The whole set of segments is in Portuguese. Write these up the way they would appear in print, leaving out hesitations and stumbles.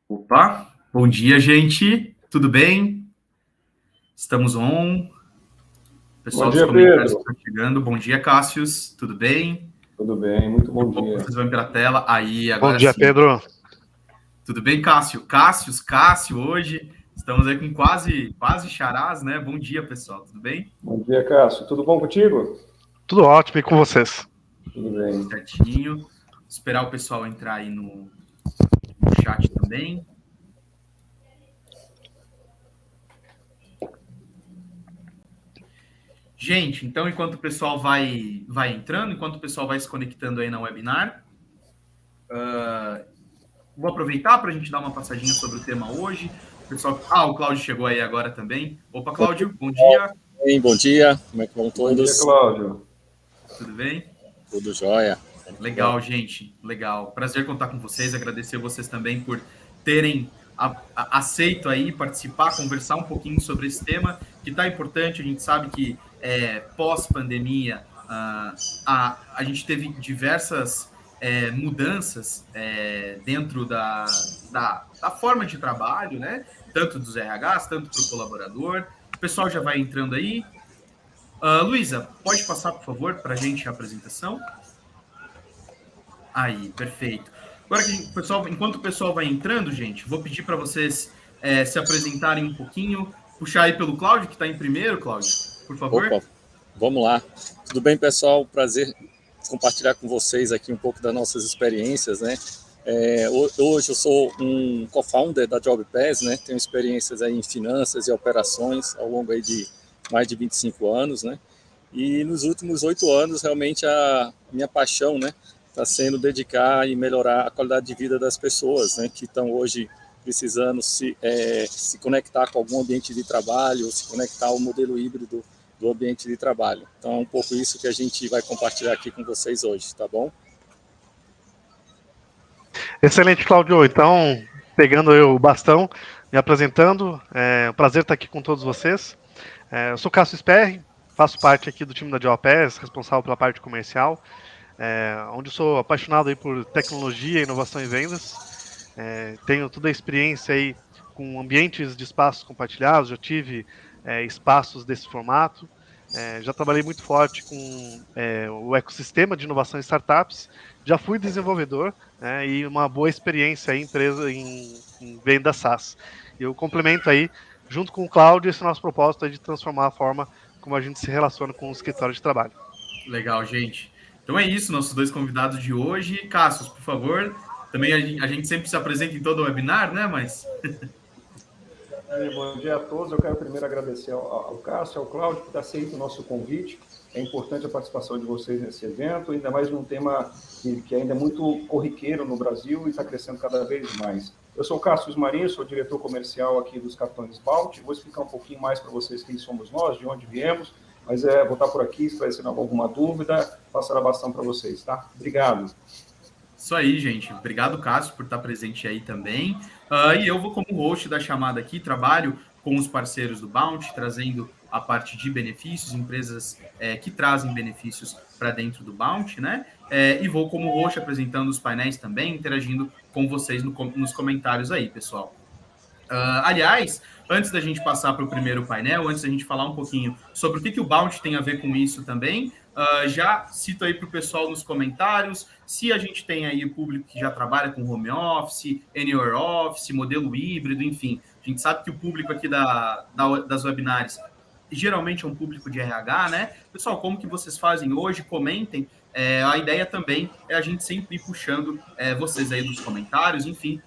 Opa, bom dia, gente. Tudo bem? Estamos on. Pessoal bom dia, dos comentários Pedro. que estão chegando. Bom dia, Cássius. Tudo bem? Tudo bem, muito bom Daqui a pouco dia. vocês vão para a tela. Aí, agora Bom dia, sim. Pedro. Tudo bem, Cássio? Cássio, hoje. Estamos aí com quase charás, né? Bom dia, pessoal. Tudo bem? Bom dia, Cássio. Tudo bom contigo? Tudo ótimo, e com vocês? Tudo bem. Certinho. Esperar o pessoal entrar aí no chat também. Gente, então, enquanto o pessoal vai entrando, enquanto o pessoal vai se conectando aí na webinar, vou aproveitar para a gente dar uma passadinha sobre o tema hoje. O pessoal... o Cláudio chegou aí agora também. Opa, Cláudio, bom dia. Bom dia, como é que vão todos? Bom dia, Cláudio. Tudo bem? Tudo jóia. Legal, gente, legal. Prazer contar com vocês, agradecer vocês também por terem aceito aí participar, conversar um pouquinho sobre esse tema, que está importante. A gente sabe que pós-pandemia a gente teve diversas mudanças dentro da forma de trabalho, né? Tanto dos RHs, tanto para o colaborador. O pessoal já vai entrando aí. Luísa, pode passar, por favor, para a gente a apresentação? Aí, perfeito. Agora, enquanto o pessoal vai entrando, gente, vou pedir para vocês se apresentarem um pouquinho. Puxar aí pelo Cláudio, que está em primeiro, Cláudio, por favor. Opa, vamos lá. Tudo bem, pessoal? Prazer compartilhar com vocês aqui um pouco das nossas experiências, né? Hoje eu sou um co-founder da JobPass, né? Tenho experiências aí em finanças e operações ao longo aí de mais de 25 anos, né? E nos últimos 8 anos, realmente, a minha paixão, né? Está sendo dedicar e melhorar a qualidade de vida das pessoas, né, que estão hoje precisando se conectar com algum ambiente de trabalho, ou se conectar ao modelo híbrido do ambiente de trabalho. Então, é um pouco isso que a gente vai compartilhar aqui com vocês hoje, tá bom? Excelente, Cláudio. Então, pegando eu o bastão, me apresentando, é um prazer estar aqui com todos vocês. Eu sou Cássio Sperri, faço parte aqui do time da JobPass, responsável pela parte comercial, onde sou apaixonado aí por tecnologia, inovação e vendas. Tenho toda a experiência aí com ambientes de espaços compartilhados, já tive espaços desse formato, já trabalhei muito forte com o ecossistema de inovação e startups, já fui desenvolvedor e uma boa experiência aí em venda SaaS. Eu complemento aí, junto com o Cláudio, esse nosso propósito de transformar a forma como a gente se relaciona com o escritório de trabalho. Legal, gente. Então é isso, nossos dois convidados de hoje. Cássio, por favor, também a gente sempre se apresenta em todo o webinar, né? Mas... Bom dia a todos. Eu quero primeiro agradecer ao Cássio, ao Cláudio, por ter aceito o nosso convite. É importante a participação de vocês nesse evento, ainda mais num tema que ainda é muito corriqueiro no Brasil e está crescendo cada vez mais. Eu sou o Cássio Marinho, sou diretor comercial aqui dos cartões Balt. Vou explicar um pouquinho mais para vocês quem somos nós, de onde viemos, mas vou estar por aqui, esclarecendo alguma dúvida, passar a bastão para vocês, tá? Obrigado. Isso aí, gente. Obrigado, Cássio, por estar presente aí também. E eu vou, como host da chamada aqui, trabalho com os parceiros do Bounty, trazendo a parte de benefícios, empresas que trazem benefícios para dentro do Bounty, né? E vou, como host, apresentando os painéis também, interagindo com vocês nos comentários aí, pessoal. Aliás, antes da gente passar para o primeiro painel, antes da gente falar um pouquinho sobre o que o Bounty tem a ver com isso também, já cito aí para o pessoal nos comentários se a gente tem aí o público que já trabalha com home office, anywhere office, modelo híbrido, enfim. A gente sabe que o público aqui das webinars geralmente é um público de RH, né? Pessoal, como que vocês fazem hoje? Comentem. A ideia também é a gente sempre ir puxando vocês aí dos comentários, enfim.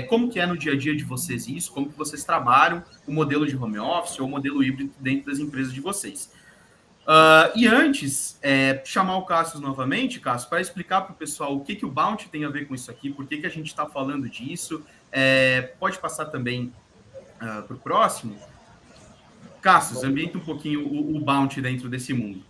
Como que é no dia a dia de vocês isso? Como que vocês trabalham o modelo de home office ou o modelo híbrido dentro das empresas de vocês? E antes, chamar o Cássio novamente, Cássio, para explicar para o pessoal o que o Bounty tem a ver com isso aqui, por que a gente está falando disso. Pode passar também para o próximo. Cássio, ambienta um pouquinho o Bounty dentro desse mundo.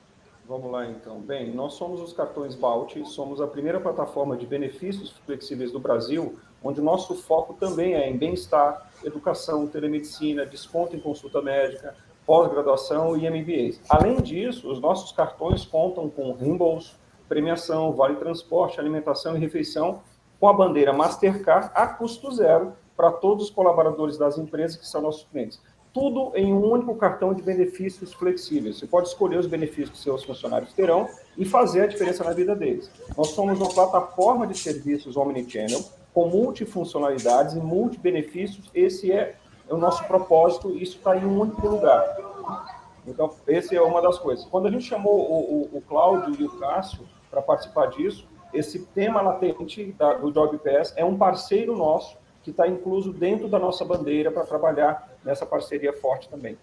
Vamos lá, então. Bem, nós somos os cartões Balt, somos a primeira plataforma de benefícios flexíveis do Brasil, onde o nosso foco também é em bem-estar, educação, telemedicina, desconto em consulta médica, pós-graduação e MBAs. Além disso, os nossos cartões contam com reembolso, premiação, vale transporte, alimentação e refeição, com a bandeira Mastercard a custo zero para todos os colaboradores das empresas que são nossos clientes. Tudo em um único cartão de benefícios flexíveis. Você pode escolher os benefícios que seus funcionários terão e fazer a diferença na vida deles. Nós somos uma plataforma de serviços omnichannel com multifuncionalidades e multibenefícios. Esse é o nosso propósito e isso está em um único lugar. Então, essa é uma das coisas. Quando a gente chamou o Cláudio e o Cássio para participar disso, esse tema latente do JobPass é um parceiro nosso que está incluso dentro da nossa bandeira para trabalhar nessa parceria forte também.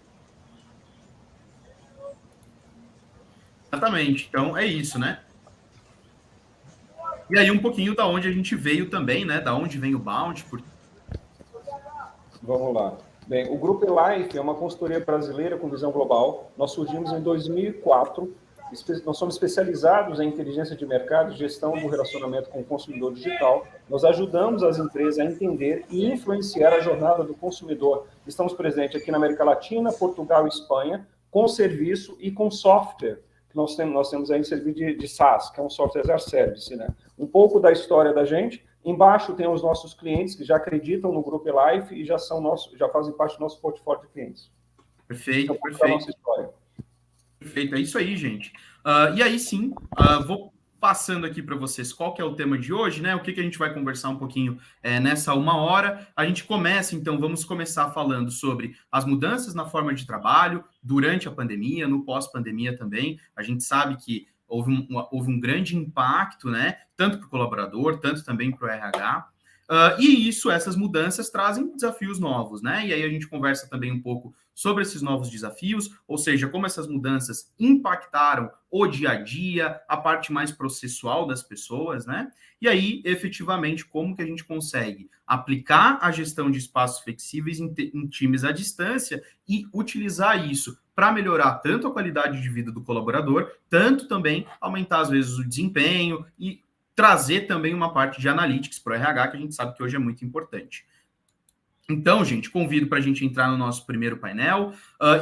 Exatamente. Então, é isso, né? E aí, um pouquinho da onde a gente veio também, né? Da onde vem o Bounty. Vamos lá. Bem, o Grupo Elife é uma consultoria brasileira com visão global. Nós surgimos em 2004. Nós somos especializados em inteligência de mercado e gestão do relacionamento com o consumidor digital. Nós ajudamos as empresas a entender e influenciar a jornada do consumidor. Estamos presentes aqui na América Latina, Portugal e Espanha, com serviço e com software. Nós temos aí um serviço de SaaS, que é um software as a service, né? Um pouco da história da gente. Embaixo tem os nossos clientes que já acreditam no Grupo Elife e já fazem parte do nosso portfólio de clientes. Perfeito, então, perfeito. Nossa história. Perfeito, é isso aí, gente. E aí sim, vou passando aqui para vocês qual que é o tema de hoje, né? O que a gente vai conversar um pouquinho nessa 1 hora. A gente começa, então, vamos começar falando sobre as mudanças na forma de trabalho durante a pandemia, no pós-pandemia também. A gente sabe que houve um grande impacto, né? Tanto para o colaborador, tanto também para o RH. E essas mudanças trazem desafios novos, né? E aí a gente conversa também um pouco sobre esses novos desafios, ou seja, como essas mudanças impactaram o dia a dia, a parte mais processual das pessoas, né? E aí, efetivamente, como que a gente consegue aplicar a gestão de espaços flexíveis em times à distância e utilizar isso para melhorar tanto a qualidade de vida do colaborador, tanto também aumentar, às vezes, o desempenho e trazer também uma parte de analytics para o RH, que a gente sabe que hoje é muito importante. Então, gente, convido para a gente entrar no nosso primeiro painel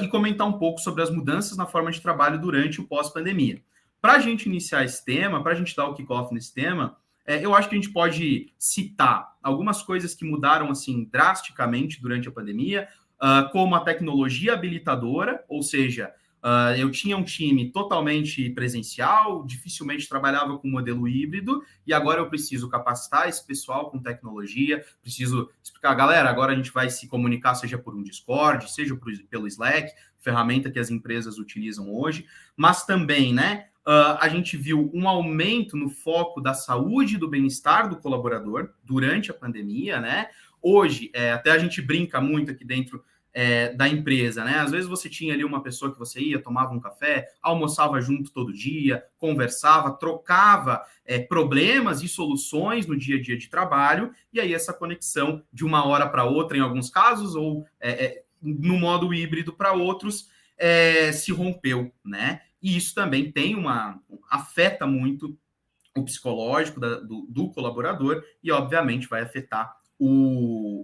e comentar um pouco sobre as mudanças na forma de trabalho durante o pós-pandemia. Para a gente iniciar esse tema, para a gente dar o kickoff nesse tema, eu acho que a gente pode citar algumas coisas que mudaram assim drasticamente durante a pandemia, como a tecnologia habilitadora, ou seja, eu tinha um time totalmente presencial, dificilmente trabalhava com modelo híbrido, e agora eu preciso capacitar esse pessoal com tecnologia, preciso explicar, galera, agora a gente vai se comunicar, seja por um Discord, seja pelo Slack, ferramenta que as empresas utilizam hoje, mas também, né, a gente viu um aumento no foco da saúde e do bem-estar do colaborador durante a pandemia, né? Hoje, até a gente brinca muito aqui dentro da empresa, né? Às vezes você tinha ali uma pessoa que você ia, tomava um café, almoçava junto todo dia, conversava, trocava problemas e soluções no dia a dia de trabalho, e aí essa conexão de uma hora para outra, em alguns casos, ou no modo híbrido para outros, se rompeu, né? E isso também afeta muito o psicológico do colaborador e, obviamente, vai afetar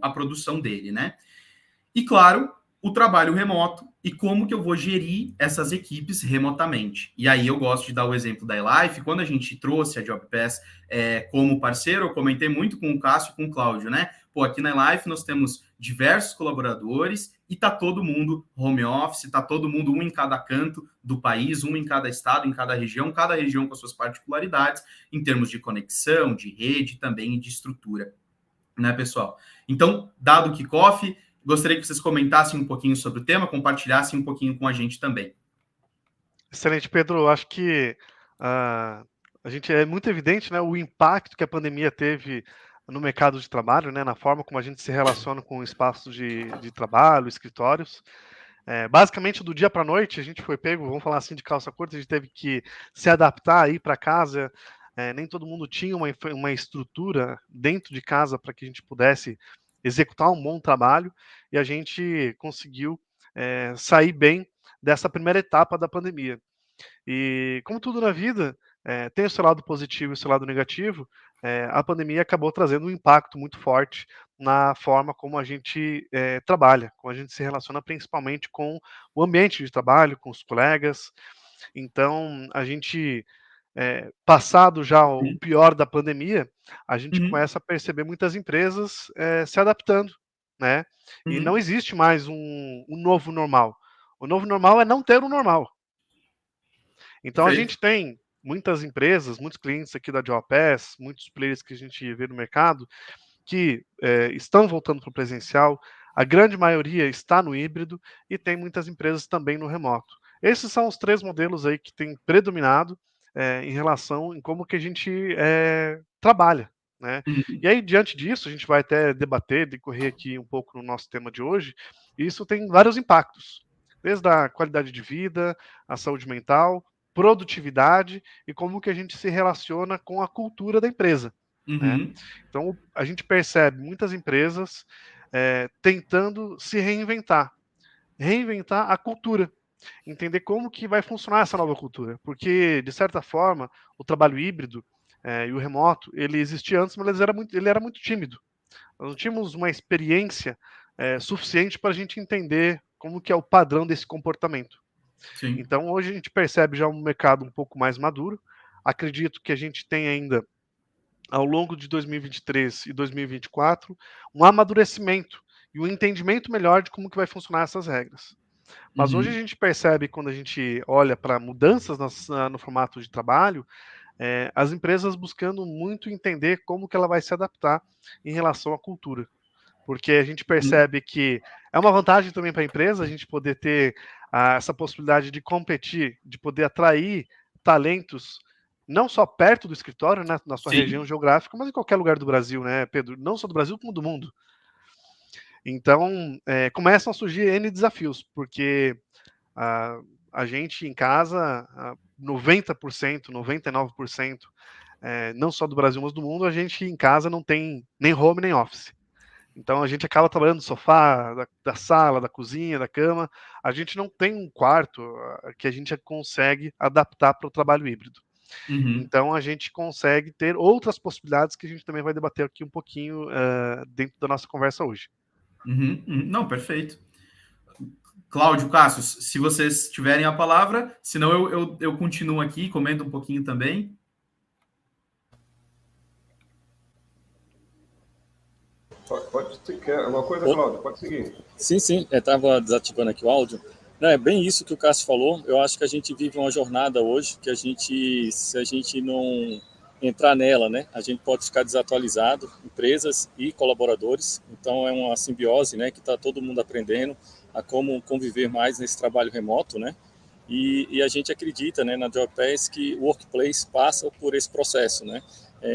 a produção dele, né? E, claro, o trabalho remoto e como que eu vou gerir essas equipes remotamente. E aí eu gosto de dar o exemplo da Elife. Quando a gente trouxe a JobPass como parceiro, eu comentei muito com o Cássio e com o Cláudio, né? Pô, aqui na Elife nós temos diversos colaboradores e tá todo mundo home office, tá todo mundo um em cada canto do país, um em cada estado, em cada região com as suas particularidades, em termos de conexão, de rede também e de estrutura, né, pessoal? Então, dado o kickoff, gostaria que vocês comentassem um pouquinho sobre o tema, compartilhassem um pouquinho com a gente também. Excelente, Pedro. Acho que a gente é muito evidente, né, o impacto que a pandemia teve no mercado de trabalho, né, na forma como a gente se relaciona com espaços de trabalho, escritórios. Basicamente, do dia para a noite, a gente foi pego, vamos falar assim, de calça curta, a gente teve que se adaptar, ir para casa. Nem todo mundo tinha uma estrutura dentro de casa para que a gente pudesse executar um bom trabalho, e a gente conseguiu sair bem dessa primeira etapa da pandemia. E como tudo na vida, tem o seu lado positivo e o seu lado negativo, a pandemia acabou trazendo um impacto muito forte na forma como a gente trabalha, como a gente se relaciona principalmente com o ambiente de trabalho, com os colegas. Então, a gente, passado já o Uhum. pior da pandemia, a gente Uhum. começa a perceber muitas empresas se adaptando, né? E não Uhum. existe mais um novo normal. O novo normal é não ter um normal. Então a Perfeito. gente tem muitas empresas, muitos clientes aqui da JobPass, muitos players que a gente vê no mercado, que estão voltando para o presencial, a grande maioria está no híbrido e tem muitas empresas também no remoto. Esses são os 3 modelos aí que têm predominado em relação em como que a gente trabalha, né. Uhum. E aí diante disso, a gente vai até debater, decorrer aqui um pouco no nosso tema de hoje, e isso tem vários impactos, desde a qualidade de vida, a saúde mental, produtividade e como que a gente se relaciona com a cultura da empresa, né. Uhum. Então, a gente percebe muitas empresas tentando se reinventar, reinventar a cultura, entender como que vai funcionar essa nova cultura, porque de certa forma o trabalho híbrido e o remoto ele existia antes, mas ele era muito tímido. Nós não tínhamos uma experiência suficiente para a gente entender como que é o padrão desse comportamento. Sim. Então, hoje a gente percebe já um mercado um pouco mais maduro. Acredito que a gente tem ainda ao longo de 2023 e 2024, um amadurecimento e um entendimento melhor de como que vai funcionar essas regras. Mas hoje a Uhum. gente percebe, quando a gente olha para mudanças no formato de trabalho, as empresas buscando muito entender como que ela vai se adaptar em relação à cultura. Porque a gente Uhum. percebe que é uma vantagem também para a empresa a gente poder ter essa possibilidade de competir, de poder atrair talentos, não só perto do escritório, né, na sua região Sim. geográfica, mas em qualquer lugar do Brasil, né, Pedro? Não só do Brasil, como do mundo. Então, começam a surgir N desafios, porque a, a gente em casa, 90%, 99%, não só do Brasil, mas do mundo, a gente em casa não tem nem home nem office. Então a gente acaba trabalhando do sofá, da sala, da cozinha, da cama. A gente não tem um quarto que a gente consegue adaptar para o trabalho híbrido. Uhum. Então a gente consegue ter outras possibilidades que a gente também vai debater aqui um pouquinho dentro da nossa conversa hoje. Uhum. Uhum. Não, perfeito. Cláudio, Cassius, se vocês tiverem a palavra, senão eu continuo aqui, comento um pouquinho também. Pode, se quer alguma coisa, Ô, Cláudio? Pode seguir. sim, sim, estava desativando aqui o áudio. Não, é bem isso que o Cássio falou. Eu acho que a gente vive uma jornada hoje que a gente, se a gente não entrar nela, né, a gente pode ficar desatualizado, empresas e colaboradores. Então é uma simbiose, né, que está todo mundo aprendendo a como conviver mais nesse trabalho remoto, né? E a gente acredita, né, na JobPass que o Workplace passa por esse processo, né?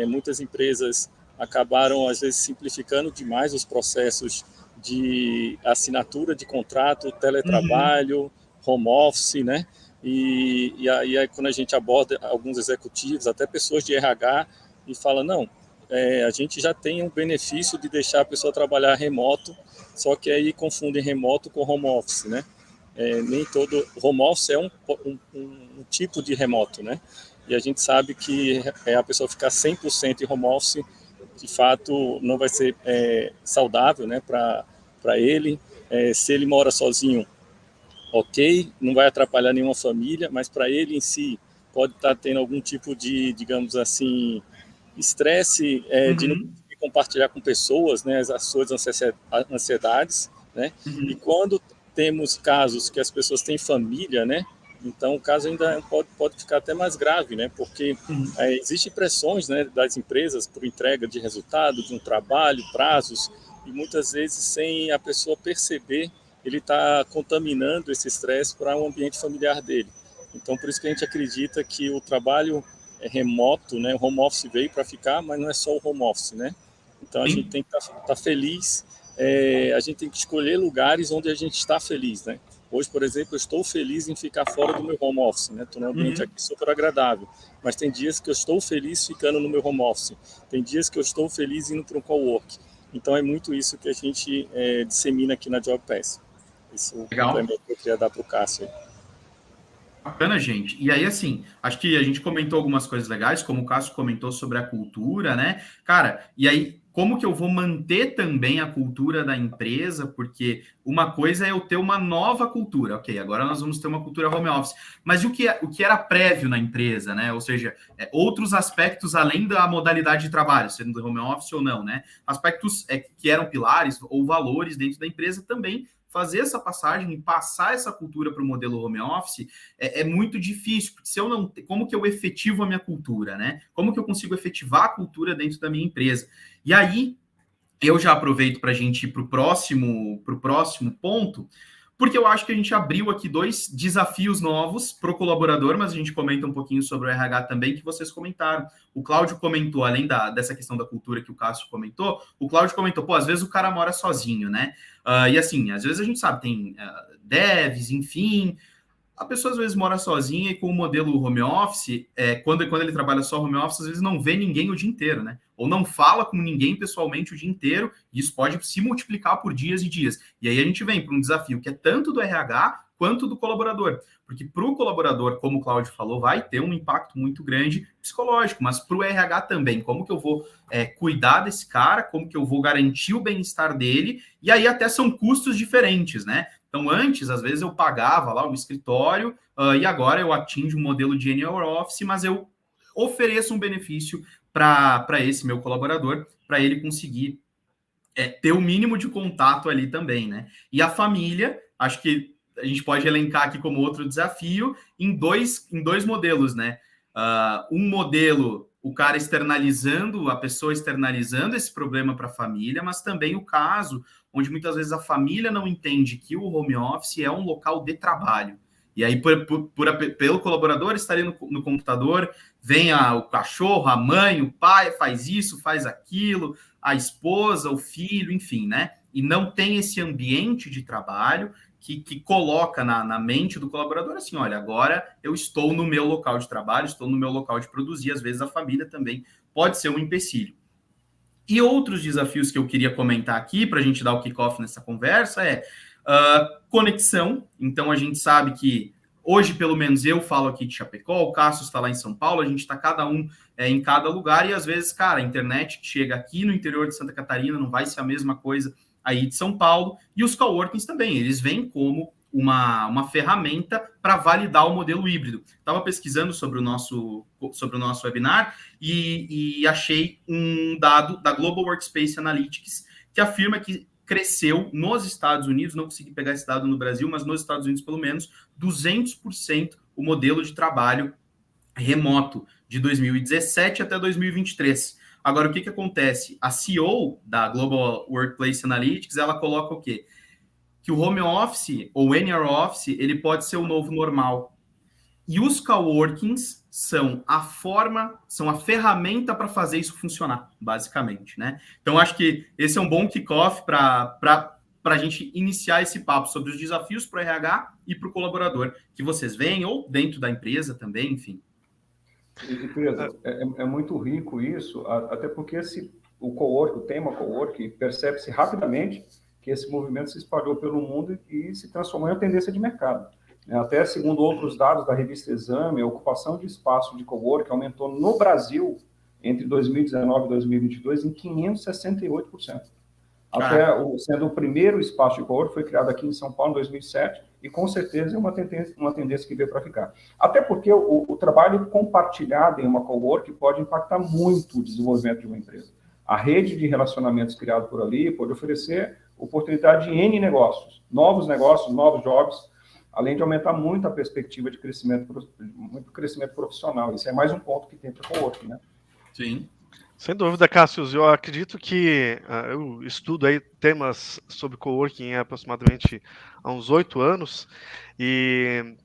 Muitas empresas acabaram às vezes simplificando demais os processos de assinatura de contrato, Uhum. teletrabalho, home office, né? E aí quando a gente aborda alguns executivos, até pessoas de RH, e fala, não, a gente já tem um benefício de deixar a pessoa trabalhar remoto, só que aí confundem remoto com home office, né? Nem todo home office é um tipo de remoto, né? E a gente sabe que a pessoa ficar 100% em home office, de fato, não vai ser saudável, né, para ele. Se ele mora sozinho, ok, não vai atrapalhar nenhuma família, mas para ele em si pode estar tendo algum tipo de, digamos assim, estresse de não Uhum. conseguir compartilhar com pessoas, né, as suas ansiedades, né? E Uhum. quando temos casos que as pessoas têm família, né? Então o caso ainda pode ficar até mais grave, né? Porque Uhum. existem pressões, né, das empresas por entrega de resultado, de um trabalho, prazos, e muitas vezes sem a pessoa perceber, ele está contaminando esse estresse para o ambiente familiar dele. Então por isso que a gente acredita que o trabalho remoto, né? O home office veio para ficar, mas não é só o home office, né? Então a gente Sim. tem que estar feliz, a gente tem que escolher lugares onde a gente está feliz, né? Hoje, por exemplo, eu estou feliz em ficar fora do meu home office, né? Estou num ambiente Uhum. aqui super agradável, mas tem dias que eu estou feliz ficando no meu home office, tem dias que eu estou feliz indo para um cowork. Então é muito isso que a gente dissemina aqui na JobPass. Isso é o Legal. complemento que eu queria dar para o Cássio. Bacana, gente. E aí, assim, acho que a gente comentou algumas coisas legais, como o Cássio comentou sobre a cultura, né? Cara, e aí, como que eu vou manter também a cultura da empresa? Porque uma coisa é eu ter uma nova cultura, ok, agora nós vamos ter uma cultura home office, mas o que era prévio na empresa, né? Ou seja, outros aspectos além da modalidade de trabalho, sendo home office ou não, né? Aspectos que eram pilares ou valores dentro da empresa também fazer essa passagem e passar essa cultura para o modelo home office é muito difícil, porque se eu não. Como que eu efetivo a minha cultura, né? Como que eu consigo efetivar a cultura dentro da minha empresa? E aí, eu já aproveito para a gente ir para o próximo ponto, porque eu acho que a gente abriu aqui 2 desafios novos para o colaborador, mas a gente comenta um pouquinho sobre o RH também, que vocês comentaram. O Cláudio comentou, além dessa questão da cultura que o Cássio comentou, o Cláudio comentou, pô, às vezes o cara mora sozinho, né? E assim, às vezes a gente sabe, tem devs, enfim, a pessoa às vezes mora sozinha e com o modelo home office, quando ele trabalha só home office, às vezes não vê ninguém o dia inteiro, né? Ou não fala com ninguém pessoalmente o dia inteiro, e isso pode se multiplicar por dias e dias. E aí a gente vem para um desafio que é tanto do RH quanto do colaborador. Porque para o colaborador, como o Cláudio falou, vai ter um impacto muito grande psicológico, mas para o RH também. Como que eu vou cuidar desse cara, como que eu vou garantir o bem-estar dele, e aí até são custos diferentes, né? Então, antes, às vezes, eu pagava lá o escritório e agora eu atingo um modelo de annual office, mas eu ofereço um benefício para esse meu colaborador, para ele conseguir ter o mínimo de contato ali também, né? E a família, acho que a gente pode elencar aqui como outro desafio em dois modelos, né? Um modelo, o cara externalizando, a pessoa externalizando esse problema para a família, mas também o caso onde muitas vezes a família não entende que o home office é um local de trabalho. E aí, pelo colaborador estar ali no computador, vem o cachorro, a mãe, o pai, faz isso, faz aquilo, a esposa, o filho, enfim, né? E não tem esse ambiente de trabalho que coloca na mente do colaborador assim, olha, agora eu estou no meu local de trabalho, estou no meu local de produzir, às vezes a família também pode ser um empecilho. E outros desafios que eu queria comentar aqui, para a gente dar o kickoff nessa conversa, conexão. Então, a gente sabe que hoje, pelo menos, eu falo aqui de Chapecó, o Cássio está lá em São Paulo, a gente está cada um em cada lugar, e às vezes, cara, a internet que chega aqui no interior de Santa Catarina não vai ser a mesma coisa aí de São Paulo, e os coworkings também, eles vêm como uma ferramenta para validar o modelo híbrido. Estava pesquisando sobre o nosso webinar e achei um dado da Global Workspace Analytics que afirma que cresceu nos Estados Unidos, não consegui pegar esse dado no Brasil, mas nos Estados Unidos pelo menos 200% o modelo de trabalho remoto de 2017 até 2023. Agora, o que acontece? A CEO da Global Workplace Analytics, ela coloca o quê? Que o home office ou anywhere office, ele pode ser o novo normal. E os coworkings são a ferramenta para fazer isso funcionar, basicamente, né? Então, acho que esse é um bom kickoff para a gente iniciar esse papo sobre os desafios para o RH e para o colaborador que vocês veem, ou dentro da empresa também, enfim. E Pedro, é muito rico isso, até porque o tema coworking, percebe-se rapidamente que esse movimento se espalhou pelo mundo e se transformou em uma tendência de mercado. Até segundo outros dados da revista Exame, a ocupação de espaço de coworking aumentou no Brasil entre 2019 e 2022 em 568%. Até sendo o primeiro espaço de coworking foi criado aqui em São Paulo em 2007 e com certeza é uma tendência que veio para ficar. Até porque o trabalho compartilhado em uma coworking pode impactar muito o desenvolvimento de uma empresa. A rede de relacionamentos criada por ali pode oferecer oportunidade de N negócios, novos jobs, além de aumentar muito a perspectiva de muito crescimento profissional. Isso é mais um ponto que tem para o coworking, né? Sim. Sem dúvida, Cássio, eu acredito que eu estudo aí temas sobre coworking há aproximadamente há uns 8 anos, e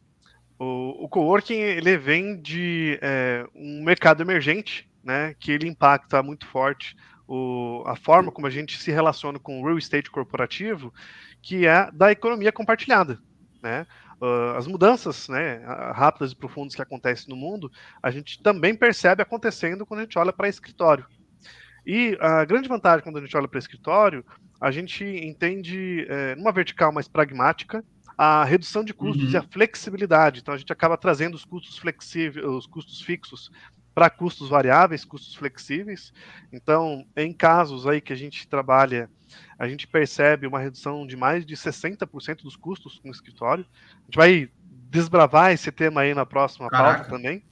o coworking ele vem de um mercado emergente, né, que ele impacta muito forte a forma como a gente se relaciona com o real estate corporativo, que é da economia compartilhada, né? As mudanças, né, rápidas e profundas que acontecem no mundo, a gente também percebe acontecendo quando a gente olha para escritório. E a grande vantagem quando a gente olha para escritório, a gente entende numa vertical mais pragmática, a redução de custos e a flexibilidade. Então, a gente acaba trazendo os custos flexíveis, os custos fixos para custos variáveis, custos flexíveis. Então, em casos aí que a gente trabalha, a gente percebe uma redução de mais de 60% dos custos com o escritório. A gente vai desbravar esse tema aí na próxima pauta também,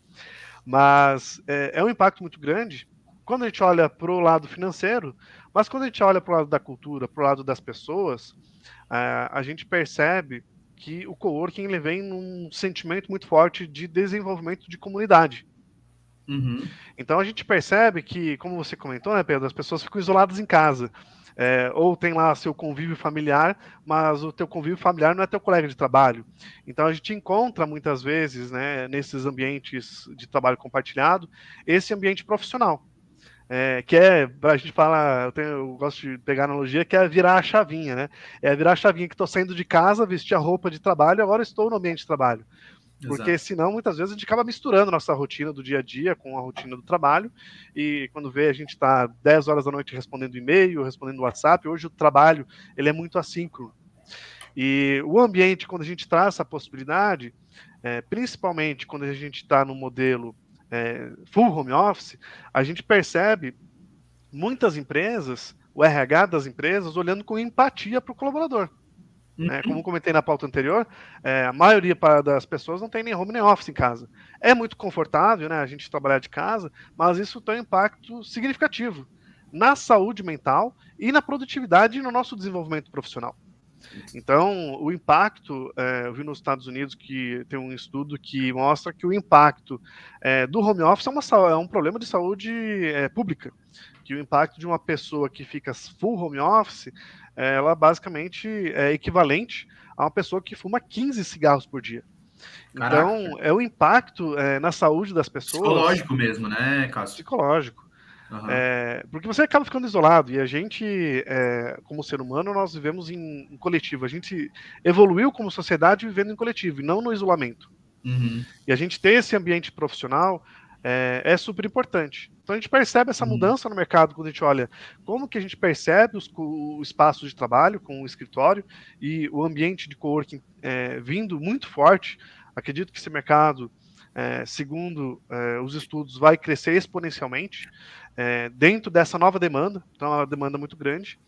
mas é um impacto muito grande quando a gente olha para o lado financeiro, mas quando a gente olha para o lado da cultura, para o lado das pessoas, a gente percebe que o coworking ele vem num sentimento muito forte de desenvolvimento de comunidade. Então a gente percebe que, como você comentou, né, Pedro, as pessoas ficam isoladas em casa. Ou tem lá seu convívio familiar, mas o teu convívio familiar não é teu colega de trabalho. Então a gente encontra muitas vezes, né, nesses ambientes de trabalho compartilhado, esse ambiente profissional. Que a gente fala, eu gosto de pegar a analogia, que é virar a chavinha, né? É virar a chavinha que estou saindo de casa, vesti a roupa de trabalho, agora estou no ambiente de trabalho. Porque senão, muitas vezes, a gente acaba misturando nossa rotina do dia a dia com a rotina do trabalho, e quando vê, a gente está 10 horas da noite respondendo e-mail, respondendo WhatsApp. Hoje o trabalho ele é muito assíncrono. E o ambiente, quando a gente traz essa possibilidade, principalmente quando a gente está no modelo full home office, a gente percebe muitas empresas, o RH das empresas, olhando com empatia para o colaborador. Como comentei na pauta anterior, a maioria das pessoas não tem nem home nem office em casa. É muito confortável, né, a gente trabalhar de casa, mas isso tem um impacto significativo na saúde mental e na produtividade e no nosso desenvolvimento profissional. Então, o impacto, eu vi nos Estados Unidos que tem um estudo que mostra que o impacto do home office é um problema de saúde pública, que o impacto de uma pessoa que fica full home office, ela basicamente é equivalente a uma pessoa que fuma 15 cigarros por dia. Caraca. Então, é o impacto na saúde das pessoas. Psicológico mesmo, né, Cássio? Psicológico. Porque você acaba ficando isolado, e a gente, como ser humano, nós vivemos em coletivo. A gente evoluiu como sociedade vivendo em coletivo, e não no isolamento. E a gente ter esse ambiente profissional é super importante. Então a gente percebe essa mudança no mercado quando a gente olha como que a gente percebe o espaço de trabalho com o escritório e o ambiente de coworking vindo muito forte. Acredito que esse mercado, segundo os estudos, vai crescer exponencialmente dentro dessa nova demanda. Então é uma demanda muito grande,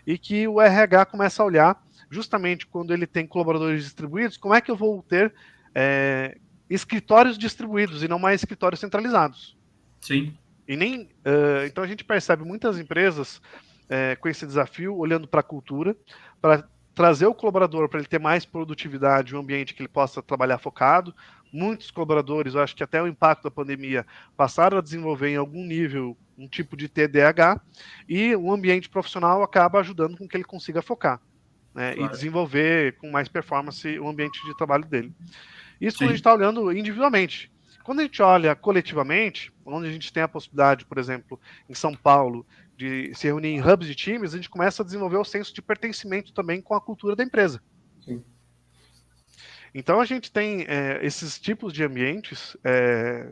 e que o RH começa a olhar justamente quando ele tem colaboradores distribuídos, como é que eu vou ter escritórios distribuídos e não mais escritórios centralizados. Sim. E nem então a gente percebe muitas empresas com esse desafio, olhando para a cultura, para trazer o colaborador para ele ter mais produtividade, um ambiente que ele possa trabalhar focado. Muitos colaboradores, eu acho que até o impacto da pandemia, passaram a desenvolver em algum nível um tipo de TDAH, e o ambiente profissional acaba ajudando com que ele consiga focar, né, e desenvolver com mais performance o ambiente de trabalho dele. Isso quando a gente está olhando individualmente. Quando a gente olha coletivamente, onde a gente tem a possibilidade, por exemplo, em São Paulo, de se reunir em hubs de times, a gente começa a desenvolver o senso de pertencimento também com a cultura da empresa. Sim. Então a gente tem esses tipos de ambientes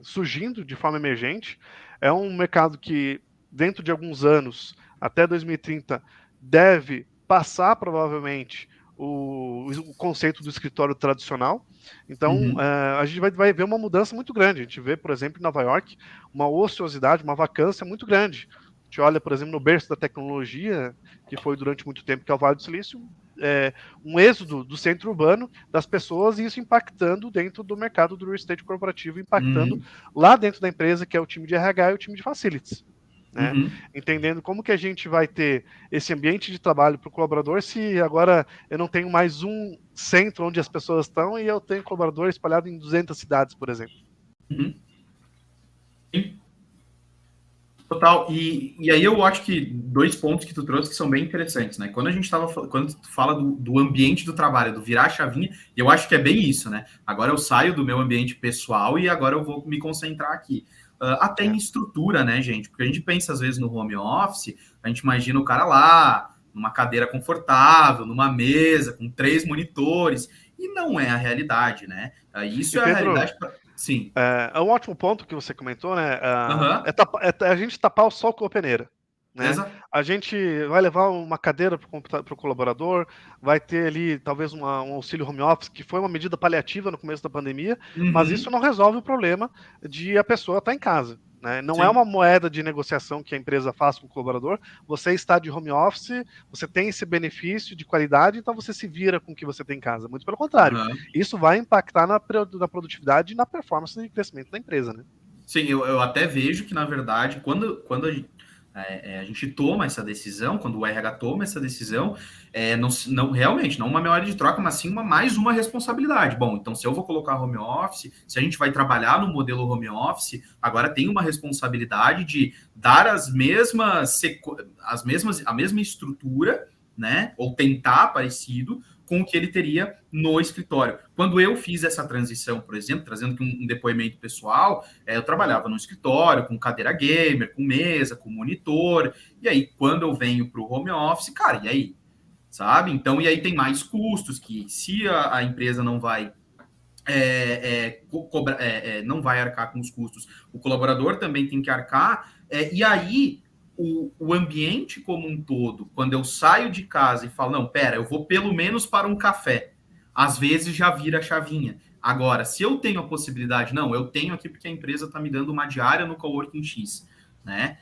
surgindo de forma emergente. É um mercado que, dentro de alguns anos, até 2030, deve passar provavelmente o conceito do escritório tradicional. Então, a gente vai ver uma mudança muito grande. A gente vê, por exemplo, em Nova York, uma ociosidade, uma vacância muito grande. A gente olha, por exemplo, no berço da tecnologia, que foi durante muito tempo, que é o Vale do Silício, um êxodo do centro urbano das pessoas, e isso impactando dentro do mercado do real estate corporativo, impactando lá dentro da empresa, que é o time de RH e o time de facilities. Né? Entendendo como que a gente vai ter esse ambiente de trabalho para o colaborador, se agora eu não tenho mais um centro onde as pessoas estão e eu tenho colaborador espalhado em 200 cidades, por exemplo. Total. E aí eu acho que 2 pontos que tu trouxe que são bem interessantes, né? Quando tu fala do ambiente do trabalho, do virar a chavinha, eu acho que é bem isso, né? Agora eu saio do meu ambiente pessoal e agora eu vou me concentrar aqui. Até em estrutura, né, gente? Porque a gente pensa, às vezes, no home office, a gente imagina o cara lá, numa cadeira confortável, numa mesa, com 3 monitores, e não é a realidade, né? Isso é Pedro, a realidade... Sim. É um ótimo ponto que você comentou, né? A gente tapar o sol com a peneira. né? A gente vai levar uma cadeira para o colaborador, vai ter ali talvez um auxílio home office, que foi uma medida paliativa no começo da pandemia, mas isso não resolve o problema de a pessoa estar em casa, né? Não é uma moeda de negociação que a empresa faz com o colaborador. Você está de home office, você tem esse benefício de qualidade, então você se vira com o que você tem em casa. Muito pelo contrário, isso vai impactar na produtividade e na performance de crescimento da empresa, né? Sim, eu até vejo que, na verdade, quando a gente toma essa decisão, quando o RH toma essa decisão, não realmente, não uma memória de troca, mas sim mais uma responsabilidade. Bom, então se eu vou colocar home office, se a gente vai trabalhar no modelo home office, agora tem uma responsabilidade de dar a mesma estrutura, né? Ou tentar parecido com o que ele teria no escritório. Quando eu fiz essa transição, por exemplo, trazendo aqui um depoimento pessoal, eu trabalhava no escritório, com cadeira gamer, com mesa, com monitor, e aí, quando eu venho para o home office, cara, e aí? Sabe? Então, e aí tem mais custos, que se a empresa não vai não vai arcar com os custos, o colaborador também tem que arcar, e aí o ambiente como um todo, quando eu saio de casa e falo, não, pera, eu vou pelo menos para um café, às vezes já vira a chavinha. Agora, se eu tenho a possibilidade, não, eu tenho aqui porque a empresa está me dando uma diária no Coworking X, né?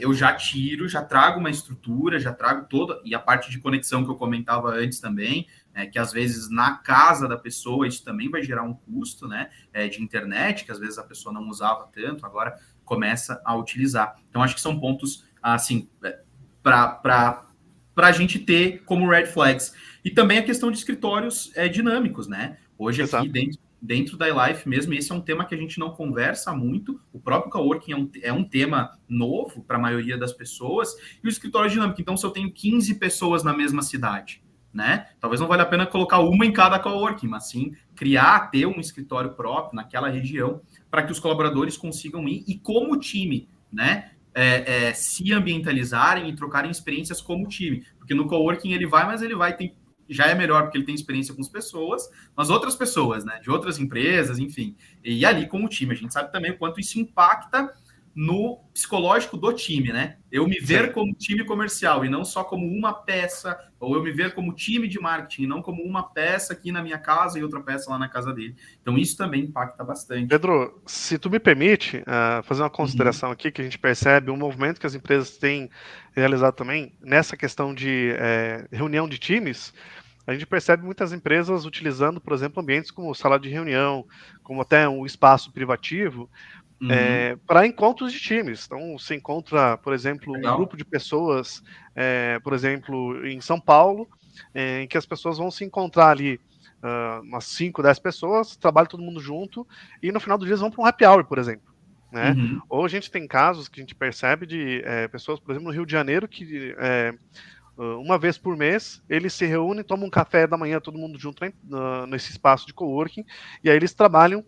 Eu já tiro, já trago uma estrutura, já trago toda, e a parte de conexão que eu comentava antes também, que às vezes na casa da pessoa isso também vai gerar um custo, né, de internet, que às vezes a pessoa não usava tanto, agora começa a utilizar. Então, acho que são pontos, assim, para a gente ter como red flags. E também a questão de escritórios dinâmicos, né? Hoje aqui dentro da iLife mesmo, esse é um tema que a gente não conversa muito, o próprio coworking é um tema novo para a maioria das pessoas, e o escritório dinâmico. Então, se eu tenho 15 pessoas na mesma cidade, né? Talvez não valha a pena colocar uma em cada coworking, mas sim ter um escritório próprio naquela região para que os colaboradores consigam ir e como time, né? Se ambientalizarem e trocarem experiências como time. Porque no coworking ele vai, mas ele já é melhor porque ele tem experiência com as pessoas, mas outras pessoas, né? De outras empresas, enfim. E ali como time. A gente sabe também o quanto isso impacta no psicológico do time, né? Eu me ver como time comercial e não só como uma peça, ou eu me ver como time de marketing e não como uma peça aqui na minha casa e outra peça lá na casa dele. Então isso também impacta bastante. Pedro, se tu me permite fazer uma consideração aqui, que a gente percebe um movimento que as empresas têm realizado também nessa questão de reunião de times. A gente percebe muitas empresas utilizando, por exemplo, ambientes como sala de reunião, como até um espaço privativo, para encontros de times. Então, você encontra, por exemplo, um grupo de pessoas, por exemplo, em São Paulo, em que as pessoas vão se encontrar ali, umas 5, 10 pessoas, trabalha todo mundo junto, e no final do dia vão para um happy hour, por exemplo. Né? Ou a gente tem casos que a gente percebe de pessoas, por exemplo, no Rio de Janeiro, que uma vez por mês, eles se reúnem, tomam um café da manhã, todo mundo junto nesse espaço de coworking, e aí eles trabalham